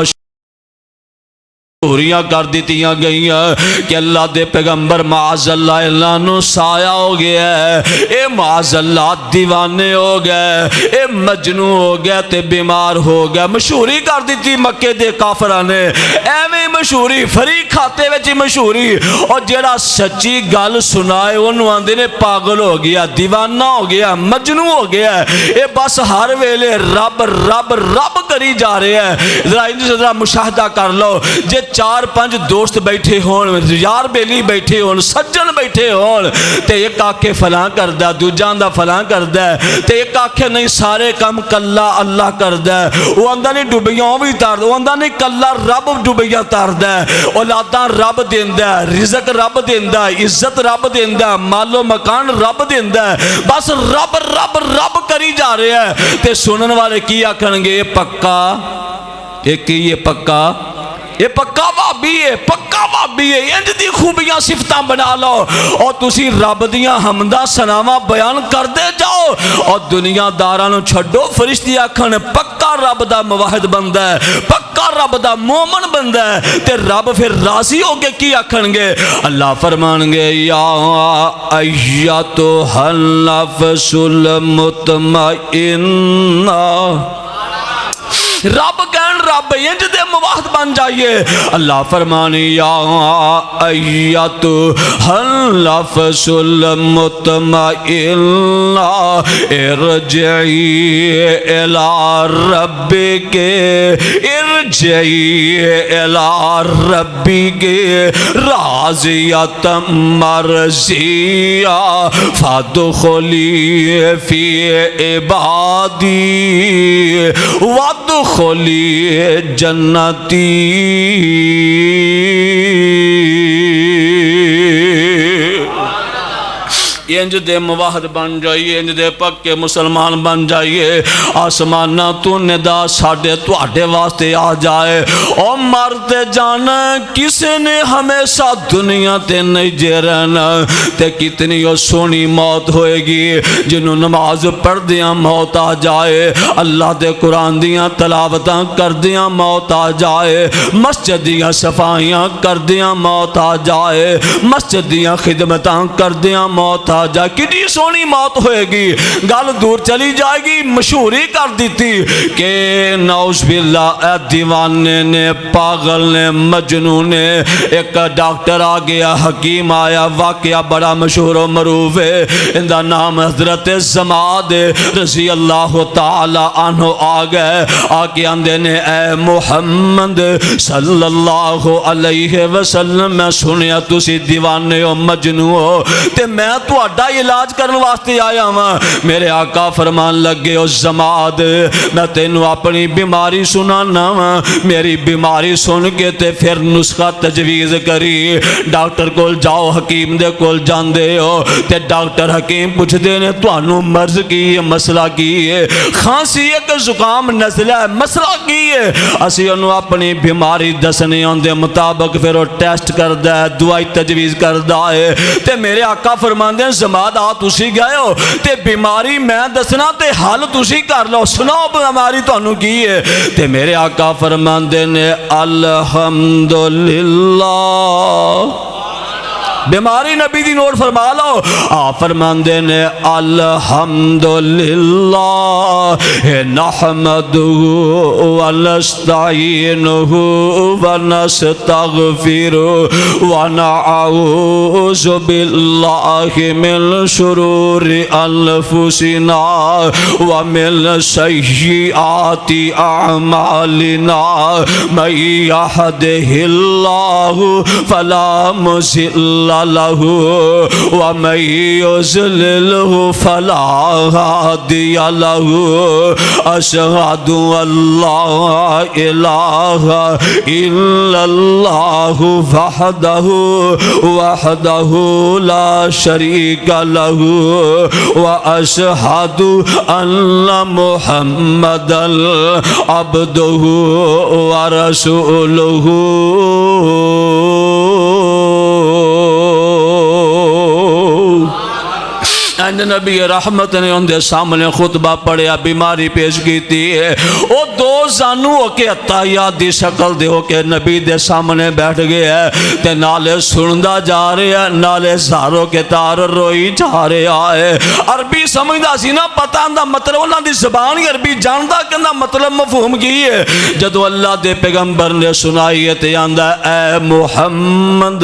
پوریاں کر دیتیاں گئیاں کہ اللہ دے پیغمبر معاذ اللہ اللہ نو سایہ ہو گیا ہے، اے معاذ اللہ دیوانے ہو گئے، اے مجنوں ہو گیا تے بیمار ہو گیا۔ مشہوری کر دیتی مکے دے کافران نے، ایویں مشہوری فری کھاتے وچ مشہوری، اور جڑا سچی گل سنائے انہوں آندے نے پاگل ہو گیا، دیوانہ ہو گیا، مجنوں ہو گیا، اے بس ہر ویلے رب رب رب کری جا رہے ہیں۔ ذرا مشاہدہ کر لو، جے 4-5 دوست بیٹھے ہون، یار بیلی بیٹھے ہون، سجن بیٹھے ہون، تے ایک آکھے فلاں کردہ، دوجان دا فلاں کردہ، تے ایک آکھے نہیں سارے کم کلا اللہ کردہ، وہ اندہ نہیں ڈوبیاں بھی تار دے، وہ اندہ نہیں کلا رب ڈوبیاں تار دے، اولاداں رب دیندہ، رزق رب دیندہ، عزت رب دیندہ، مال و مکان رب دیندہ، بس رب رب رب کری جا رہے ہیں۔ تے سنن والے کی آکھن گے پکا، ایک یہ پکا، یہ پکا بابی ہے، پکا بابی ہے، انج دی خوبیاں صفتاں بنا لو اور تسی رب دیاں حمدہ سناواں بیان کر دے جاؤ، اور دنیا دارانو چھڑو فرشتی آکھن پکا رب دا موحد بندہ ہے، پکا رب دا مومن بندہ ہے، تے رب پھر راضی ہو کے کی آکھن گے؟ اللہ فرمان گے یا ایتھا النفس المطمئنہ، رب کہن رب انج دے مواحد بن جائیے۔ اللہ فرمانی یا ایتھا النفس المطمئنہ ارجعی الی ربک، ارجعی الی ربک راضیۃ مرضیہ فادخلی فی عبادی وادخلی جنتی۔ انج دے مواحد بن جائیے، انج دے پکے مسلمان بن جائیے، آسمانہ تو ندا ساڑھے توڑے واسطے آ جائے، اور مرتے جانا کسی نے ہمیشہ دنیا تے نہیں جے رہنا، تے کتنی سونی موت ہوئے گی جنہوں نماز پڑھ دیاں موت آ جائے، اللہ دے قرآن دیاں تلاوتاں کر دیاں موت آ جائے، مسجد دیاں صفائیاں کر دیاں موت آ جائے، مسجد دیاں خدمتاں کر دیاں موت آ جائے، کتنی سونی موت ہوئے گی، گل دور چلی جائے گی۔ مشہوری کر دیتی کہ نعوذ باللہ اے دیوانے نے، پاگل نے، مجنون نے، ایک ڈاکٹر آ گیا، حکیم آیا، واقعہ بڑا مشہور و معروف ہے، ان دا نام حضرت زماد رضی اللہ تعالی عنہ آ گئے، آگے اندے نے اے محمد صلی اللہ علیہ وسلم میں سنیا تسی دیوانے ہو، مجنون ہو، تے میں تو اڈا علاج کرنے واسطے آیا ہوں۔ میرے آقا فرمان لگے او زماد میں تینوں اپنی بیماری سنانا ہوں، میری بیماری سن کے تے پھر نسخہ تجویز کری، ڈاکٹر کول جاؤ، حکیم دے کول جاندے ہو، تے ڈاکٹر حکیم پوچھ دے نے توانوں مرض کی ہے، مسئلہ کی ہے، کھانسی ہے کہ زکام نزلہ ہے، مسئلہ کی ہے، اسی انہوں اپنی بیماری دسنے ہوں دے مطابق پھر وہ ٹیسٹ کردہ ہے، دوائی تجویز کردہ ہے، تے میرے آقا فرمان دے زماد آ تسی گئے ہو تے بیماری میں دسنا تے حال تسی کر لو، سناؤ بیماری تو انہوں کی ہے، تے میرے آقا فرمان دے نے الحمدللہ، بیماری نبی دی نوٹ فرما لو، فرمان دے نے الحمدللہ نحمدہ ونستعینہ ونستغفرہ ونعوذ باللہ من شرور انفسنا ومن سیئات اعمالنا من یہدہ اللہ فلا مضل له ومن يضلله فلا هادي له أشهد أن لا إله إلا الله وحده لا شريك له وأشهد أن محمدا عبده ورسوله پنج نبی رحمت نے ان دے سامنے خطبہ پڑھیا بیماری پیش کیتی ہے وہ دو زانو ہو کے اتحیات دی شکل دے ہو کے نبی دے سامنے بیٹھ گئے ہے تے نالے سندا جا رہے ہیں نالے زاروں کے تار روئی جا رہے آئے عربی سمجھدا سی نا پتہ اندہ مطلب انہاں دی زبان ہی عربی جاندا کہ اندہ مطلب مفہوم کی ہے جدو اللہ دے پیغمبر نے سنائی ہے تے آندہ اے محمد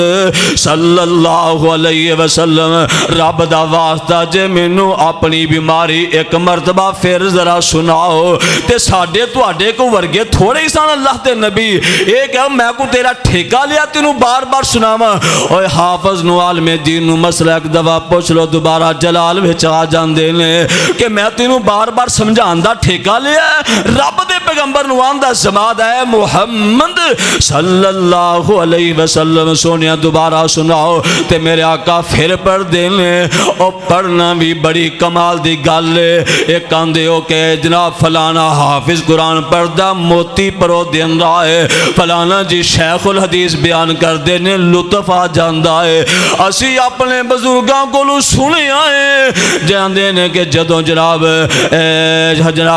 صلی اللہ علیہ وسلم رب دا واسطہ جے مینوں اپنی بیماری ایک مرتبہ پھر ذرا سناؤ تے ساڑھے تو آڑے کو ورگے تھوڑے ہی سان اللہ تے نبی ایک ہے میں کو تیرا ٹھیکہ لیا تینوں بار بار سناما اوہ حافظ نو عالم دین نو مسئلہ ایک دفعہ پوچھ لو دوبارہ جلال بھیچ آ جان دینے کہ میں تینوں بار بار سمجھان دا ٹھیکہ لیا رب دے پیغمبر نو آندہ سماد ہے محمد صلی اللہ علیہ وسلم سونیا دوبارہ سناؤ تے میرے آقا پھر پڑھ دینے اور پڑھنا بھی بڑی کمال دی گل ہے ایک آندے ہو کہ جناب فلانا حافظ قرآن پڑھدا موتی پرو دین رہا ہے فلانا جی شیخ الحدیث بیان کر دینے لطف آ جاندہ ہے اسی اپنے بزرگاں کو لو سنے آئے جان دینے کہ جدوں جناب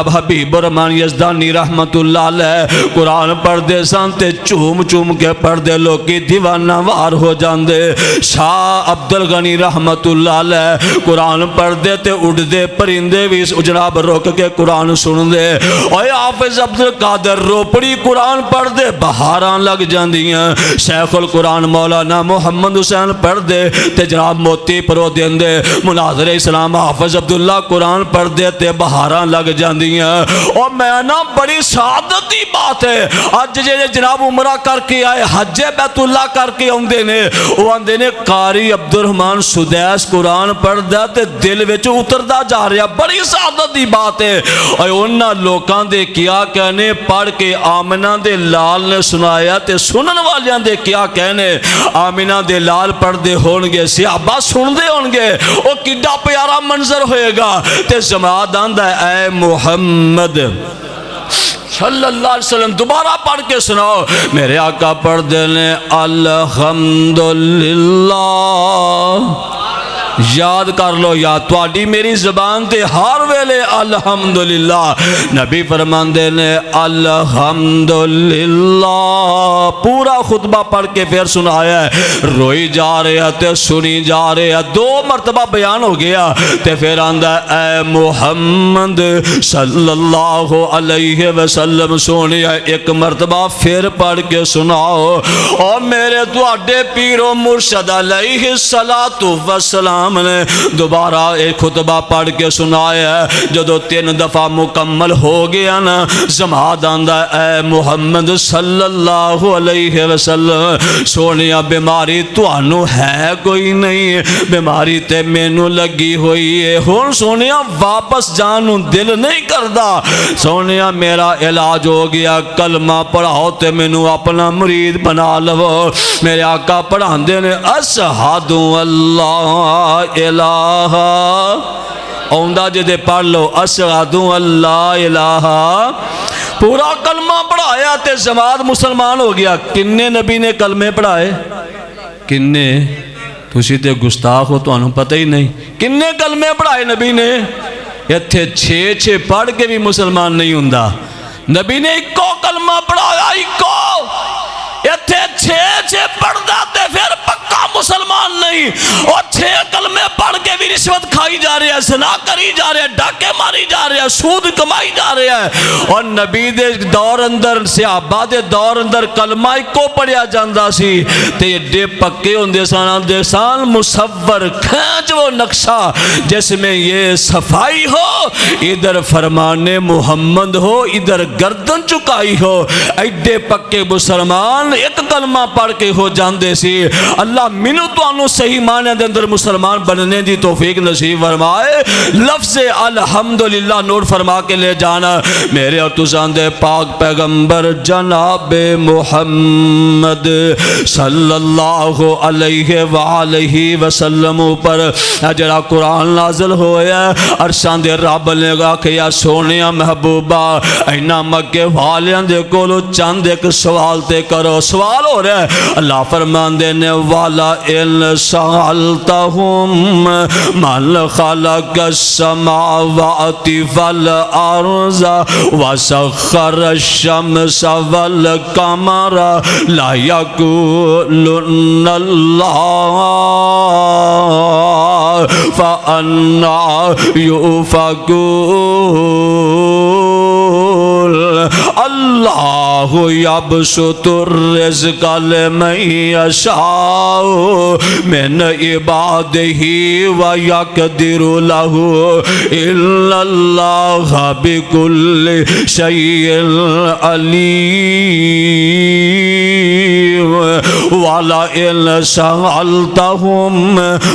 حبیب الرحمن یزدانی رحمت اللہ علیہ قرآن پڑھ دے سانتے چوم چوم کے پڑھ دے لوکی دیوانہ وار ہو جاندے شاہ عبدالغنی رحمت اللہ علیہ قرآن پڑھ دے تے اڑ دے پرندے بھی جناب روک کے قرآن سن دے اوہ حافظ عبدالقادر روپڑی قرآن پڑھ دے بہاراں لگ جاندیاں شیخ القرآن مولانا محمد حسین پڑھ دے تے جناب موتی پرو دین دے مناظر اسلام حافظ عبداللہ قرآن پڑھ دے تے بہاراں لگ جاندیاں اور میں نا بڑی سعادتی بات ہے آج جناب عمرہ کر کے آئے حج بیت اللہ کر کے آندے نے وہ آندے نے قاری عبدالرحمن سدیس قرآن پڑھ دے تے دل وچ اتردا جا رہا بڑی سعادتی بات ہے اور انہاں لوکاں دے کیا کہنے پڑھ کے آمنہ دے لال نے سنایا تے سنن والیاں دے کیا کہنے آمنہ دے لال پڑھ دے ہونگے صحابہ سن دے ہونگے وہ کڈا پیارا منظر ہوئے گا تے جماعت آندہ اے محمد صلی اللہ علیہ وسلم دوبارہ پڑھ کے سناؤ میرے آقا پڑھ دینے الحمدللہ یاد کر لو یا تواڈی میری زبان تے ہر ویلے الحمدللہ نبی فرماندے نے الحمدللہ پورا خطبہ پڑھ کے پھر سنایا ہے روئی جا رہے تے سنی جا رہے دو مرتبہ بیان ہو گیا تے پھر آندہ اے محمد صلی اللہ علیہ وسلم سونیا ایک مرتبہ پھر پڑھ کے سناؤ اور میرے تواڈے پیر و مرشد علیہ السلام نے دوبارہ ایک خطبہ پڑھ کے سنایا ہے جدو 3 دفعہ مکمل ہو گیا نا جماعت آندہ اے محمد صلی اللہ علیہ وسلم سونیا بیماری توانو ہے کوئی نہیں بیماری تے مینو لگی ہوئی ہے ہون سونیا واپس جانو دل نہیں کردا سونیا میرا علاج ہو گیا کلمہ پڑھاؤ تے مینو اپنا مرید بنا لو میرے آقا پڑھان دے نے اشہدو اللہ الہ اوندہ جدے پڑھ لو اشہدو اللہ الہ پورا کلمہ پڑھایا تے جماعت مسلمان ہو گیا کنے نبی نے کلمے پڑھائے کنے تسی تے گستاخ ہو تو انہوں پتہ ہی نہیں کنے کلمے پڑھائے نبی نے یہ تھے 6 پڑھ کے بھی مسلمان نہیں ہوندہ نبی نے ایکو کلمہ پڑھایا ایکو یہ تھے 6 پڑھ داتے پھر پکا مسلمان نہیں اور 6 کلمے پڑھ کے بھی رشوت کھائی جا رہے ہیں زنا کری جا رہے ہیں ڈاکے ماری جا رہے ہیں سود کمائی جا رہے ہیں اور نبی دے دور اندر صحابہ دے دور اندر کلمہ کو پڑھیا جاندہ سی تے یہ ڈے پکے ہوندے سان مصور کھینچ وہ نقشہ جس میں یہ صفائی ہو ادھر فرمان محمد ہو ادھر گردن چکائی ہو ایڈے پکے مسلمان ایک کلمہ پڑھ کے ہو جاندے سی اللہ منو تو انو صحیح معنی دے اندر مسلمان بننے دی توفیق نصیب فرمائے لفظ الحمدللہ نوٹ فرما کے لے جانا میرے اور تزان دے پاک پیغمبر جناب محمد صلی اللہ علیہ وآلہ وسلم پر جڑا قرآن نازل ہویا عرشان دے رب نے کہا کہ یا سونیا محبوبہ اینا مکے والیاں دے کولو چاند ایک سوال تے کرو سوال ہو رہا ہے اللہ فرمان دینے والا وَلَئِنْ سَأَلْتَهُمْ مَنْ خَلَقَ السَّمَاوَاتِ وَالْأَرْضَ وَسَخَّرَ الشَّمْسَ وَالْقَمَرَ لَيَقُولُنَّ اللَّهُ فَأَنَّى يُؤْفَكُونَ اللہ یبسط الرزق لمن یشاء من عبادہ ویقدر لہ ان اللہ بکل شیء علیم وَلَئِنْ سَأَلْتَهُمْ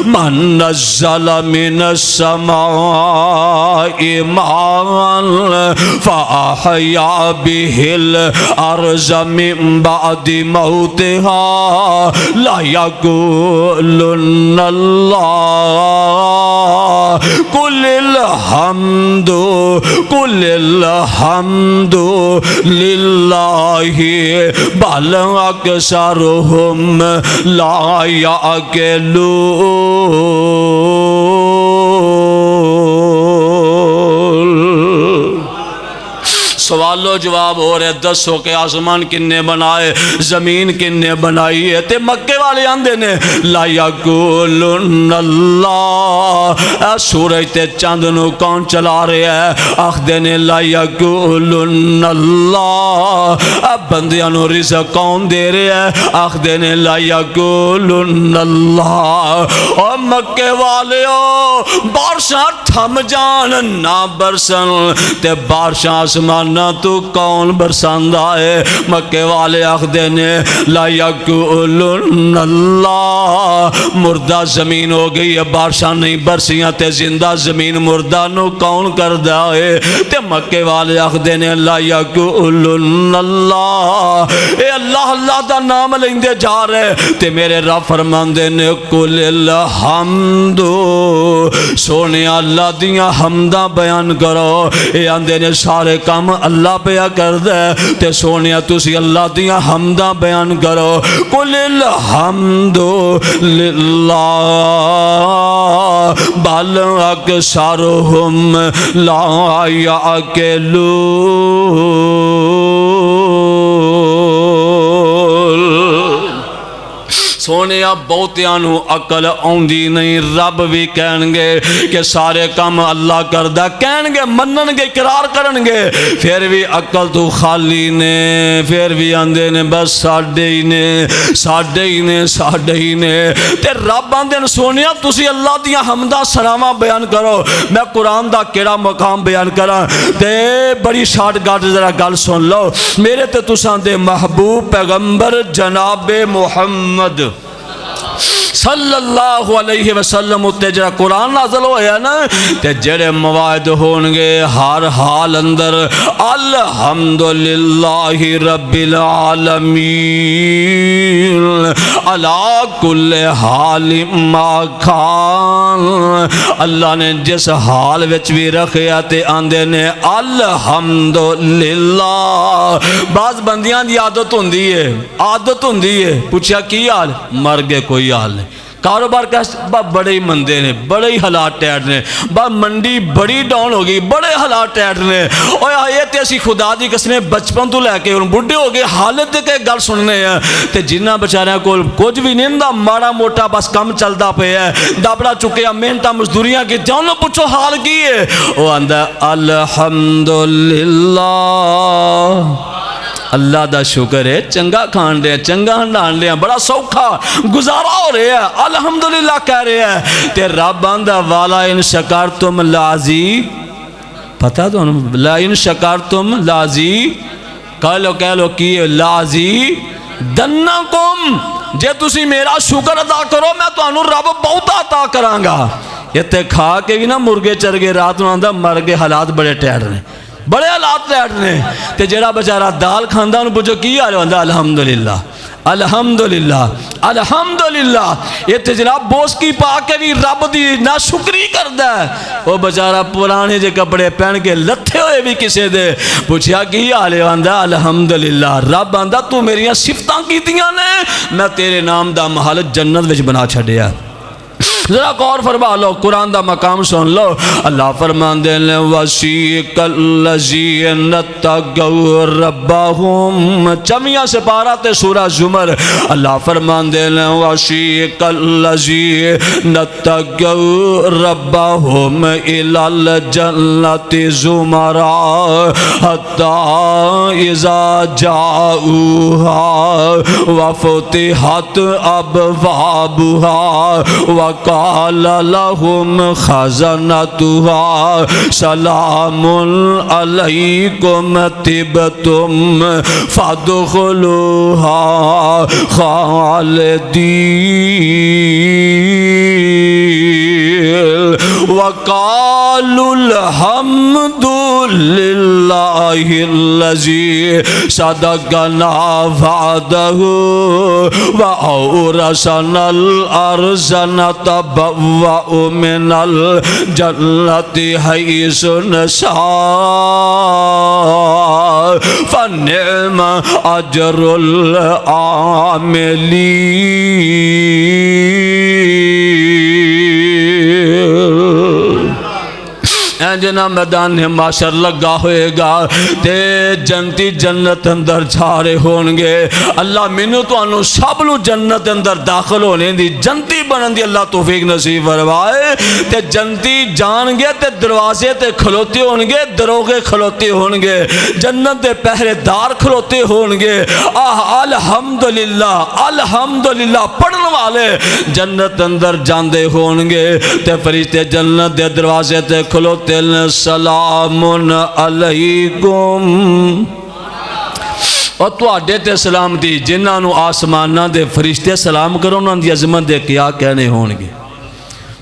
مَنْ نَزَّلَ مِنَ السَّمَاءِ مَاءً فَأَحْيَا بِهِ الْأَرْضَ مِنْ بَعْدِ مَوْتِهَا لَيَقُولُنَّ اللَّهُ قُلِ الْحَمْدُ لِلَّهِ بَلْ أَكْثَرُهُمْ لا يعقلون۔ سوال و جواب ہو رہے دسو کہ آسمان کنے بنائے زمین کنے بنائی ہے تے مکے والے آندے نے لا یقولن اللہ اے سورج تے چاند نو کون چلا رہے ہے آخدے نے لا یقولن اللہ اے بندیاں نو رزق کون دے رہے ہے آخدے نے لا یقولن اللہ اور مکے والے بارشاں تھم جان نہ برسن تے بارشاں آسمان تو کون برساندہ ہے مکے والے آخدے نے لا یقولن اللہ مردہ زمین ہو گئی ہے بارشاں نہیں برسیاں تے زندہ زمین مردہ نو کون کردہ ہے تے مکے والے آخدے نے لا یقولن اللہ اے اللہ اللہ دا نام لیندے جا رہے تے میرے رب فرماندے نے قل الحمد سونے اللہ دیاں حمدہ بیان کرو اے آندے نے سارے کام اللہ پیا کر دے تے سونیا تسی اللہ دیاں حمدہ بیان کرو قل الحمد للہ بل اکثرہم لا یعقلون۔ سونیا بہتیانو عقل آندی نہیں رب بھی کہنگے کہ سارے کام اللہ کردہ کہنگے مننگے اقرار کرنگے پھر بھی عقل تو خالی نے پھر بھی آندے نے بس ساڑھے ہی نے تے رب آندے نے سونیا تسی اللہ دیا حمدہ سلامہ بیان کرو میں قرآن دا کیڑا مقام بیان کرا تے بڑی شارٹ گاٹ ذرا گل سن لو میرے تے تساں دے محبوب پیغمبر جناب محمد صلی اللہ علیہ وسلم تے جڑا قرآن نازل ہویا نا تے جڑے موعد ہونگے ہر حال اندر الحمدللہ رب العالمین علا کل حال ما کھان اللہ نے جس حال وچ بھی رکھیا تے آندے نے الحمدللہ بعض بندیاں دی عادت ہوندی ہے پوچھا کی حال مر گئے کوئی حال نہیں کاروبار کا بڑے ہی مندے نے بڑے ہی حالات ٹیٹ نے منڈی بڑی ڈاؤن ہو گئی بڑے حالات ٹیٹ نے اور یہ تے اسی خدا دی قسمیں بچپن تو لے کے بڑھے ہو گئے حالت دے کے گل سننے ہیں تے جنہ بچاریاں کول کچھ بھی نہیں دا مارا موٹا بس کم چلدا پہ ہے دابڑا چکیا محنتاں مزدوریاں کی جانو پوچھو حال کی ہے وہ آندہ الحمدللہ اللہ دا شکر ہے چنگا کھان رہے ہیں چنگا ہنڈان رہے ہیں بڑا سوکھا گزارا ہو رہے ہیں الحمدللہ کہہ رہے ہیں تے رب آندہ والا ان شکرتم لازی پتہ تو لائن شکرتم لازی کہہ لو کی لازی دنکم جے تسی میرا شکر ادا کرو میں تو انہوں رب بہت عطا کرانگا یہ تے کھا کے بھی نا مرگے چرگے رات نو آندہ مر گئے حالات بڑے ٹیڑ رہے بڑے حالات ٹیڑ رہے تے جڑا بچارہ دال کھاندہ انہوں پوچھو کی آ رہے ہوندہ الحمدللہ الحمدللہ الحمدللہ یہ تے جناب بوس کی پا کے بھی رب دی نا شکری کر دے وہ بچارہ پرانے جے کپڑے پہن کے لتھے ہو ہوئے بھی کسے دے پوچھیا کی حال ہے آندا الحمدللہ رب آندا تو میریاں صفتاں کیتیاں نے میں تیرے نام دا محل جنت وچ بنا چھڈیا ذرا غور فرما لو قرآن دا مقام سن لو اللہ فرماندے نے وسیق الذین اتقوا ربهم چمیاں سپارہ تے سورہ زمر اللہ فرماندے نے وسیق الذین اتقوا ربهم الی الجنۃ زمرا حتی اذا جاؤوها وفتحت ابوابها وقال لهم خزنتها سلام علیکم طبتم فادخلوها خالدین وقالوا الحمد للہ الذی صدقنا وعدہ وأورثنا الأرض نتبوأ من الجنة حيث نشاء فنعم أجر العاملين جنا میدان معاشر لگا ہوئے گا تے جنتی جنت اندر جھارے ہونگے اللہ منو تو انو سب لو جنت اندر داخل ہونے دی جنتی بنن دی اللہ توفیق نصیب فرمائے تے جنتی جان گے تے دروازے تے کھلوتے ہونگے دروگے کھلوتے ہونگے جنت دے پہرے دار کھلوتے ہونگے الحمدللہ الحمدللہ پڑھن والے جنت اندر جاندے ہونگے تے فرشتے جنت دے دروازے تے کھلوتے سلام علیکم اور تو آڈے تے سلام دی جنہاں نو آسمانہ دے فرشتے سلام کرو انہاں دی عظمت دے کیا کہنے ہونگے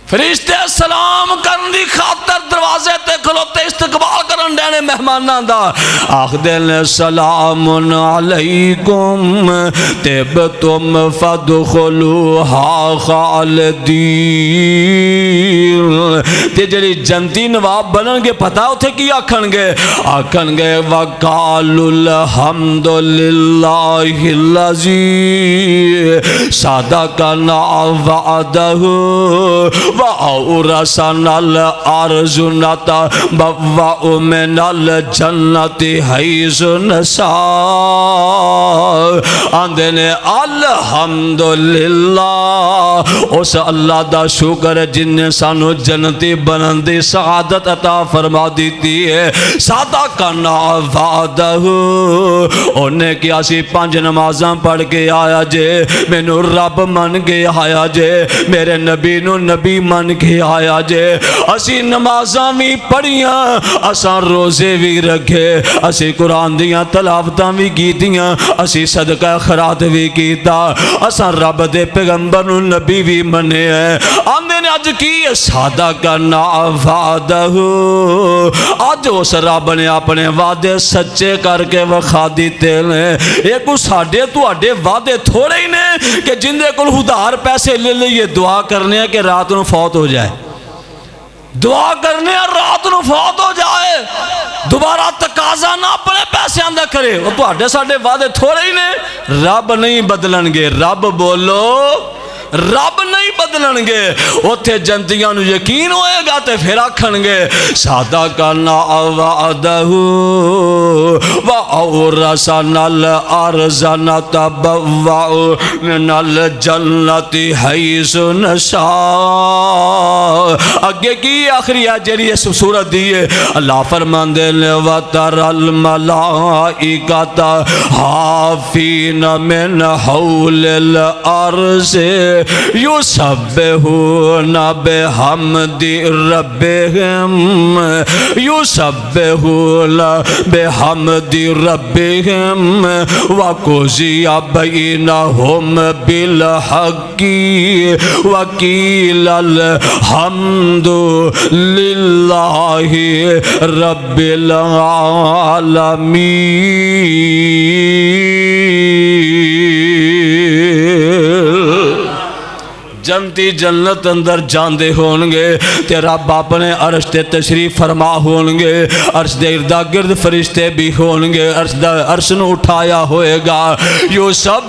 فرشتے سلام کرن دی خاطر دروازے تے کھلوتے استقبال کرن دینے مہماناں دا آخدین سلام علیکم طبتم فادخلوها خالدین تے جڑی جنتی نواب بنن گے پتہ ہوتے کی آکھن گے وقالوا الحمدللہ الذی صدقنا وعدہ وَأَوْرَثَنَا الْأَرْضَ نَتَبَوَّأُ مِنَ الْجَنَّةِ حَيْثُ نَشَاءُ آندے نے الحمدللہ اس اللہ دا شکر جن نے سانو جنتی بنندی سعادت عطا فرما دیتی ہے صدقنا وعدہ انہیں کیا سی 5 نمازاں پڑھ کے آیا جے میں نو رب من کے آیا جے میرے نبی نو نبی من کے آیا جے اسی نمازاں بھی پڑھیاں اساں روزے بھی رکھے اسی قرآن دیاں تلاوتاں بھی کیتیاں اسی صدقہ خیرات بھی کیتا اساں رب دے پیغمبر نو نبی بھی منے ہیں آندے نے اج کی صدقنا وعدہ اج اس رب نے اپنے وعدے سچے کر کے وکھا دیتے ہیں ایک ساڈے تواڈے وعدے تھوڑے ہی نے کہ جن دے کول ادھار پیسے لے لئیے دعا کرنے ہیں کہ رات نو فوت ہو جائے دعا کرنے ہیں رات نو فوت ہو جائے دوبارہ تقاضا نہ اپنے پیسے آندہ کرے وہ تو آڈے ساڑھے وعدے تھوڑے ہی نے رب نہیں بدلن گے رب بولو رب نہیں بدلن گے اوتھے جنتیاں نو یقین ہوئے گا تے پھر آکھن گے صدقنا وعدہ وَأَوْرَثَنَا الْأَرْضَ نَتَبَوَّأُ مِنَ الْجَنَّةِ حَيْثُ نَشَاءُ اگے کی آخری ہے جیری اس صورت دیئے اللہ فرماندے نے وَتَرَى الْمَلَائِكَةَ حَافِينَ مِنْ حَوْلِ الْأَرْضِ يُسَبِّحُونَ بِحَمْدِ رَبِّهِمْ يُسَبِّحُونَ بِحَمْدِ رَبِّهِمْ وَقُضِيَ بَيْنَهُمْ بِالْحَقِّ وَقِيلَ الْحَمْدُ لِلَّهِ رَبِّ الْعَالَمِينَ جنتی جنت اندر جاندے ہونگے تے رب اپنے عرش تے تشریف فرما ہونگے عرش دے اردا گرد فرشتے بھی ہونگے عرش نو اٹھایا ہوئے گا یسبحون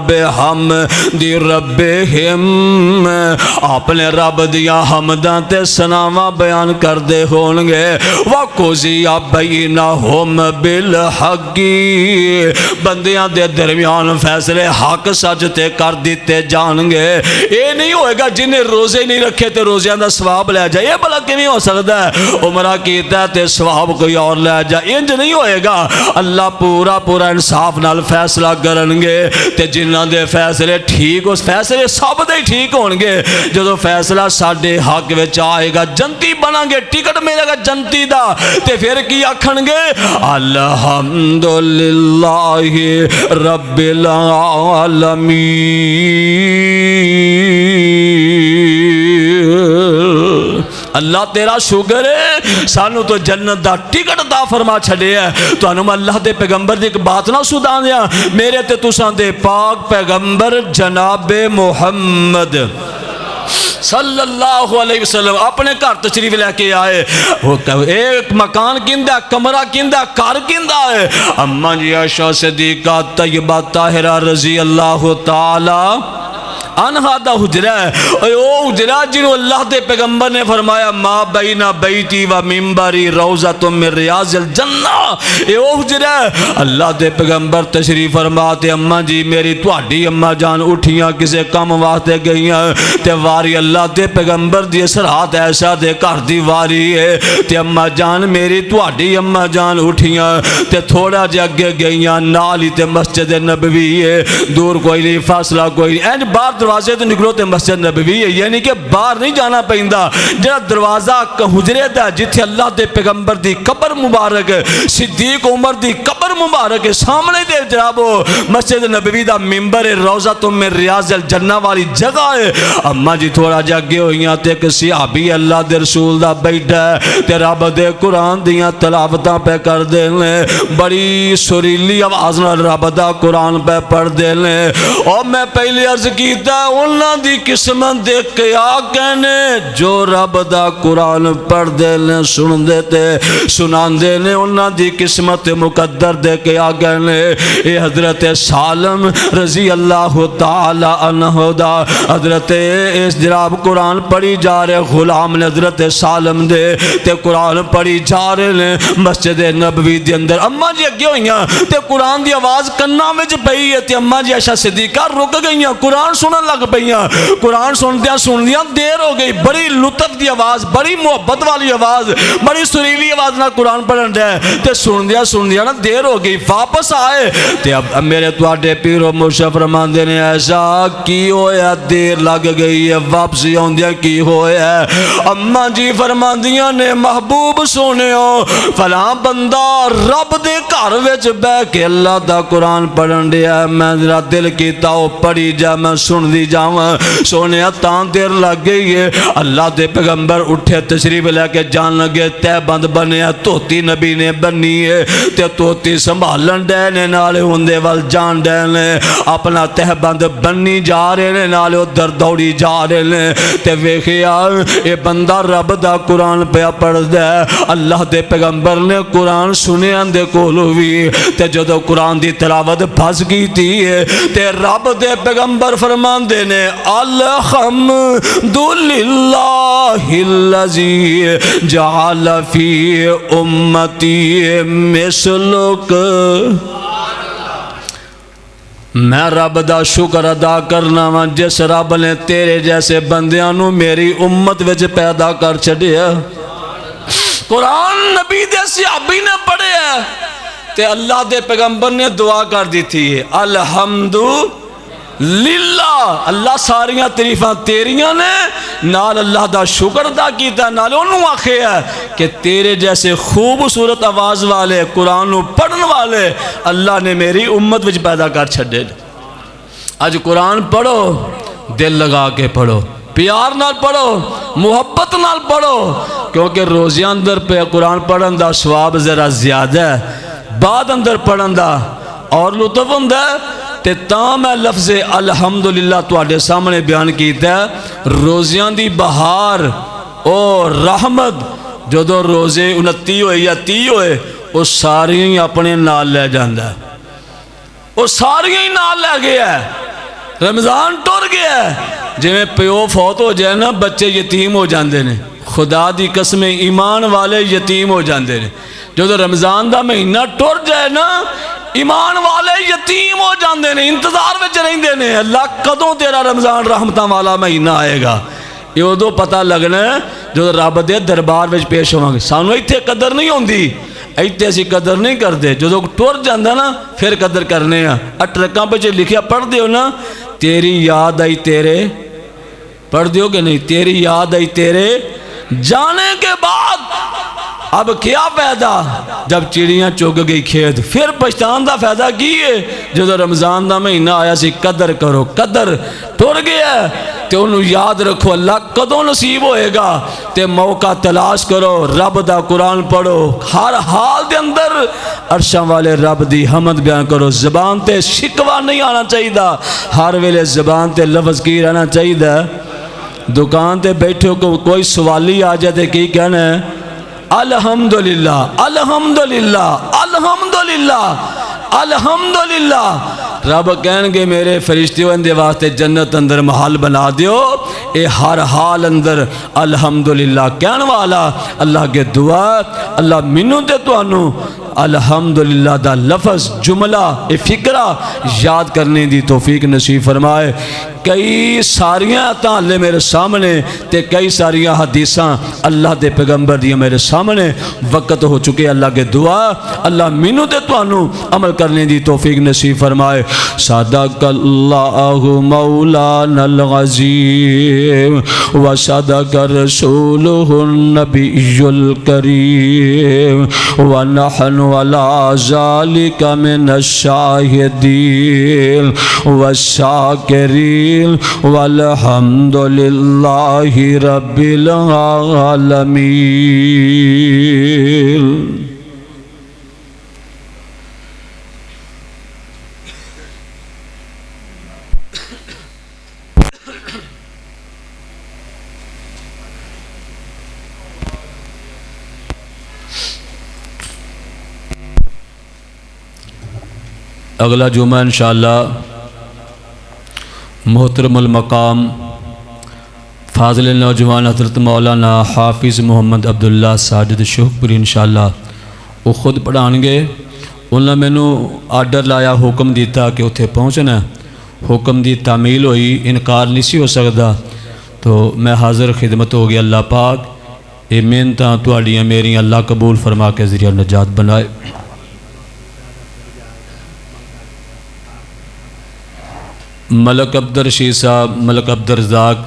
بحمد ربہم اپنے رب دیا حمداں تے ثناواں بیان کر دے ہونگے وَقُضِیَ بَیْنَہُم بِالْحَقِّ بندیاں دے درمیان فیصلے حق سچ تے کر دیتے جانگے یہ نہیں ہوئے گا جنہیں روزے نہیں رکھے تے روزیاں دا ثواب لے جائے یہ بلا کیوں ہو سکتا ہے عمرہ کیتا ہے تے ثواب کوئی اور لے جائے انج نہیں ہوئے گا اللہ پورا پورا انصاف نال فیصلہ کرنگے تے جنہاں دے فیصلے ٹھیک اس فیصلے سب دے ٹھیک ہونگے جدو فیصلہ ساڑھے حق وچ آئے گا جنتی بنانگے ٹکٹ ملے گا جنتی دا تے پھر کی آکھنگے الحمدللہ رب العالمین اللہ تیرا شکر ہے سانو تو جنت دا ٹکٹ دا فرما چھڑے ہے تو انہوں اللہ دے پیغمبر دی ایک بات نہ سدان دیا میرے تے تسان دے پاک پیغمبر جناب محمد صلی اللہ علیہ وسلم اپنے گھر تشریف لے کے آئے ایک مکان کیندہ کمرہ کیندہ کار کیندہ ہے اماں جی عائشہ صدیقہ طیبہ طاہرہ رضی اللہ تعالی انہا دا حجرہ ہے او حجرہ جنہوں اللہ دے پیغمبر نے فرمایا ما بین بیتی و منبری روزۃ من ریاض الجنہ اے او حجرہ ہے اللہ دے پیغمبر تشریف فرماتے اماں جی میری تواڈی اماں جان اٹھیاں کسے کم واسطے گئیاں تے واری اللہ دے پیغمبر دی سرحد ایسا دے گھر دی واری ہے تے اماں جان میری تواڈی اماں جان اٹھیاں تے تھوڑا جے اگے گئیاں نالی تے مسجد نبوی ہے دور کوئی نہیں فاصلہ کوئی نہیں اینج بار دروازے تو نکلو تے مسجد نبوی ہے یعنی کہ باہر نہیں جانا پہندہ جہاں دروازہ حجرے دا جتھے اللہ دے پیغمبر دی قبر مبارک صدیق عمر دی قبر مبارک سامنے دے جنابو مسجد نبوی دا منبر روزہ من ریاض الجنہ والی جگہ ہے اماں جی تھوڑا جاگے ہوئیاں تے ایک صحابی اللہ دے رسول دا بیٹھا ہے تے رب دے قرآن دیاں تلاوتاں پہ کر دے لیں بڑی سریلی آواز نال رب دا قرآن پہ پڑھ دے لیں اور میں پہلی عرض کیتا انہاں دی قسمت دیکھ کے آکھنے جو رب دا قرآن پڑھ دے لیں سن دیتے سنان دے لیں انہاں دی قسمت مقدر دے کے آکھنے اے حضرت سالم رضی اللہ تعالی عنہ دا حضرت اس جناب قرآن پڑھی جا رہے غلام نے حضرت سالم دے تے قرآن پڑھی جا رہے مسجد نبوی دے اندر اماں جی اگے ہوئیاں تے قرآن دی آواز کناں وچ پئی ہے تے اماں جی عائشہ صدیقہ رک گئیاں قرآن سنن لگ پئیاں قرآن سندیاں دیر ہو گئی بڑی لطف دی آواز بڑی محبت والی آواز بڑی سریلی آواز نہ قرآن پڑھن دے تے سندیاں نا دیر ہو گئی واپس آئے تے اب میرے تواڈے پیر و مرشد فرماندے نے ایسا کی ہویا دیر لگ گئی ہے واپسی آندیاں کی ہویا ہے اماں جی فرماندیاں نے محبوب سونےو فلاں بندہ رب دے گھر وچ بیٹھ کے اللہ دا قرآن پڑھن دیا میں ذرا دل کیتا او پڑھی جا میں سن دی جاواں سونے تاں دیر لگ گئی ہے اللہ دے پیغمبر اٹھے تشریف لے کے جان لگے تہ بند بنے توتی نبی نے بنی ہے تے توتی سنبھالن ڈینے نالے ہوندے وال جان ڈینے اپنا تہ بند بنی جا رہے نالے ادھر دوڑی جا رہے تے ویکھیا اے بندہ رب دا قرآن پہ پڑھ دے اللہ دے پیغمبر نے قرآن سنے اندے کولو بھی تے جدو قرآن دی تلاوت پھس گئی تھی تے رب دے پیغمبر فرمان دینے الحمدللہ الذی جعل فی امتی مثلک میں رب دا شکر ادا کرنا وا جس رب نے تیرے جیسے بندیاں نو میری امت وچ پیدا کر چھڈیا قرآن نبی دے صحابی نے پڑھے ہے تے اللہ دے پیغمبر نے دعا کر دی تھی الحمدللہ اللہ ساریاں تعریفاں تیریاں نے نال اللہ دا شکر ادا کیتا نال انہوں آکھے ہے کہ تیرے جیسے خوبصورت آواز والے قرآن پڑھن والے اللہ نے میری امت وچ پیدا کر چھڈے اج قرآن پڑھو دل لگا کے پڑھو پیار نال پڑھو محبت نال پڑھو کیونکہ روزیاں اندر پہ قرآن پڑھن دا ثواب ذرا زیادہ ہے بعد اندر پڑھن دا اور لطف ہوندا ہے تے تاں میں لفظ الحمدللہ تواڈے سامنے بیان کیتا ہے۔ روزیاں دی بہار او رحمت جدو روزے 29 ہوئے یا 30 ہوئے وہ ساری ہی اپنے نال لے جاندہ ہے، وہ ساری ہی نال لے گیا ہے۔ رمضان ٹر گیا ہے، جی میں پیو فوت ہو جائے نا بچے یتیم ہو جاندے نے، خدا دی قسم ایمان والے یتیم ہو جاندے نے۔ جو رمضان دا مہینہ ٹر جائے نا ایمان والے یتیم ہو جاندے نے، انتظار وچ رہندے نے اللہ کدوں تیرا رمضان رحمتاں والا مہینہ آئے گا۔ یہ ادو پتہ لگنا ہے جو رب دے دربار وچ پیش ہوواں گے۔ سانو ایتھے قدر نہیں ہوندی، ایتھے اسی قدر نہیں کرتے، جو ٹر جاندا نا پھر قدر کرنے ہیں۔ اٹرکاں پہ لکھیا پڑھ دیو نا، تیری یاد آئی تیرے، پڑھ دیو کہ نہیں، تیری یاد آئی تیرے جانے کے بعد اب کیا فائدہ جب چڑیاں چگ گئی کھیت، پھر پچھتان دا فائدہ کی ہے؟ جو رمضان دا مہینہ آیا سی قدر کرو، قدر ٹر گیا ہے تے انہوں یاد رکھو اللہ کدوں نصیب ہوئے گا، تے موقع تلاش کرو، رب دا قرآن پڑھو، ہر حال دے اندر عرشاں والے رب دی حمد بیان کرو، زبان تے شکوہ نہیں آنا چاہیے، ہر ویلے زبان تے لفظ کی رہنا چاہیے۔ دکان تے بیٹھے ہو کوئی سوالی آ جائے تے کی کہنا ہے؟ الحمدللہ الحمدللہ الحمدللہ الحمدللہ۔ رب کہیں گے میرے فرشتیوں اندے واسطے جنت اندر محل بنا دیو، اے ہر حال اندر الحمدللہ کہن والا اللہ کے دعا اللہ منو تے توانو الحمدللہ دا لفظ جملہ اے فکرہ یاد کرنے دی توفیق نصیب فرمائے۔ کئی ساریاں تعلیم میرے سامنے تے کئی ساریاں حدیثاں اللہ دے پیغمبر دیا میرے سامنے، وقت ہو چکے اللہ کے دعا اللہ منو تے توانو عمل کرنے دی توفیق نصیب فرمائے۔ صدق اللہ مولانا العظیم و صدق رسولہ النبی الکریم و نحن ولا ذالک من الشاہدین والشاکرین والحمد للہ رب العالمین۔ اگلا جمعہ انشاءاللہ محترم المقام فاضل نوجوان حضرت مولانا حافظ محمد عبداللہ ساجد شوقپوری انشاءاللہ وہ خود پڑھان گے۔ انہوں نے مینو آرڈر لایا، حکم دیتا کہ اتھے پہنچنا، حکم دی تعمیل ہوئی، انکار نہیں سی ہو سکتا، تو میں حاضر خدمت ہو گیا۔ اللہ پاک یہ محنتاں تہاڈیاں میریاں اللہ قبول فرما کے ذریعہ نجات بنائے۔ ملک عبدالرشید صاحب، ملک عبدالرزاق،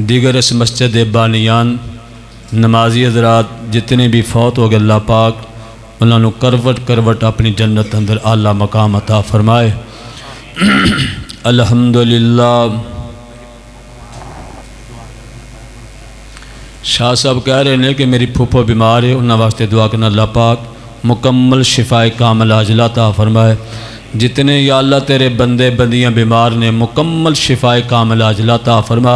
دیگر اس مسجد بانیان، نمازی حضرات جتنے بھی فوت ہو گئے اللہ پاک انہوں نے کروٹ کروٹ اپنی جنت اندر اعلیٰ مقام عطا فرمائے۔ الحمدللہ۔ شاہ صاحب کہہ رہے ہیں کہ میری پھوپھو بیمار ہے، انہوں واسطے دعا کرنا اللہ پاک مکمل شفائے کامل عاجلہ عطا فرمائے۔ جتنے یا اللہ تیرے بندے بندیاں بیمار نے مکمل شفائے کامل عاجلہ عطا فرما۔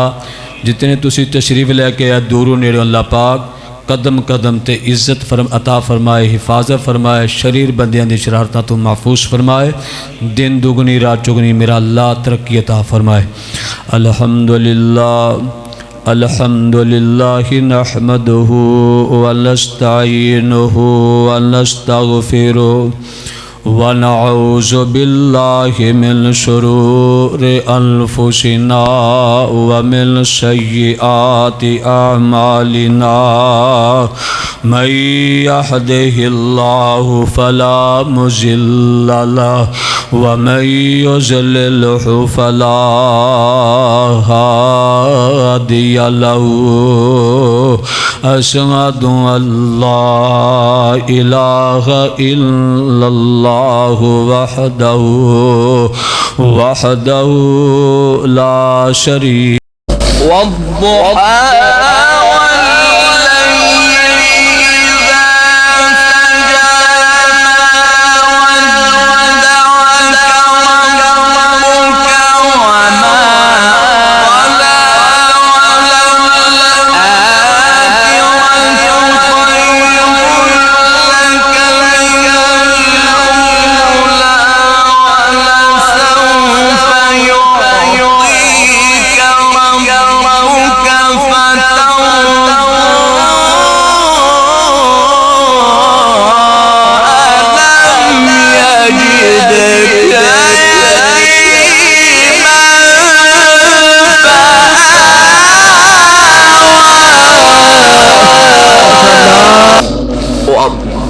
جتنے تسی تشریف لے کے دورو نیڑے اللہ پاک قدم قدم تے عزت عطا فرمائے، حفاظت فرمائے، شریر بندیاں دی شرارتاں تو محفوظ فرمائے، دن دگنی رات چگنی میرا اللہ ترقی عطا فرمائے۔ الحمدللہ الحمدللہ نحمدہ ونستعینہ ونستغفرہ ونعوذ باللہ من شرور انفسنا ومن سیئات اعمالنا من یہدہ اللہ فلا مضل لہ ومن یضللہ فلا ہادی لہ۔ اشہد ان لا الہ الا اللہ وحدہ لا شریک والضحى والليل إذا سجى ما ودعك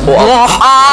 ضحا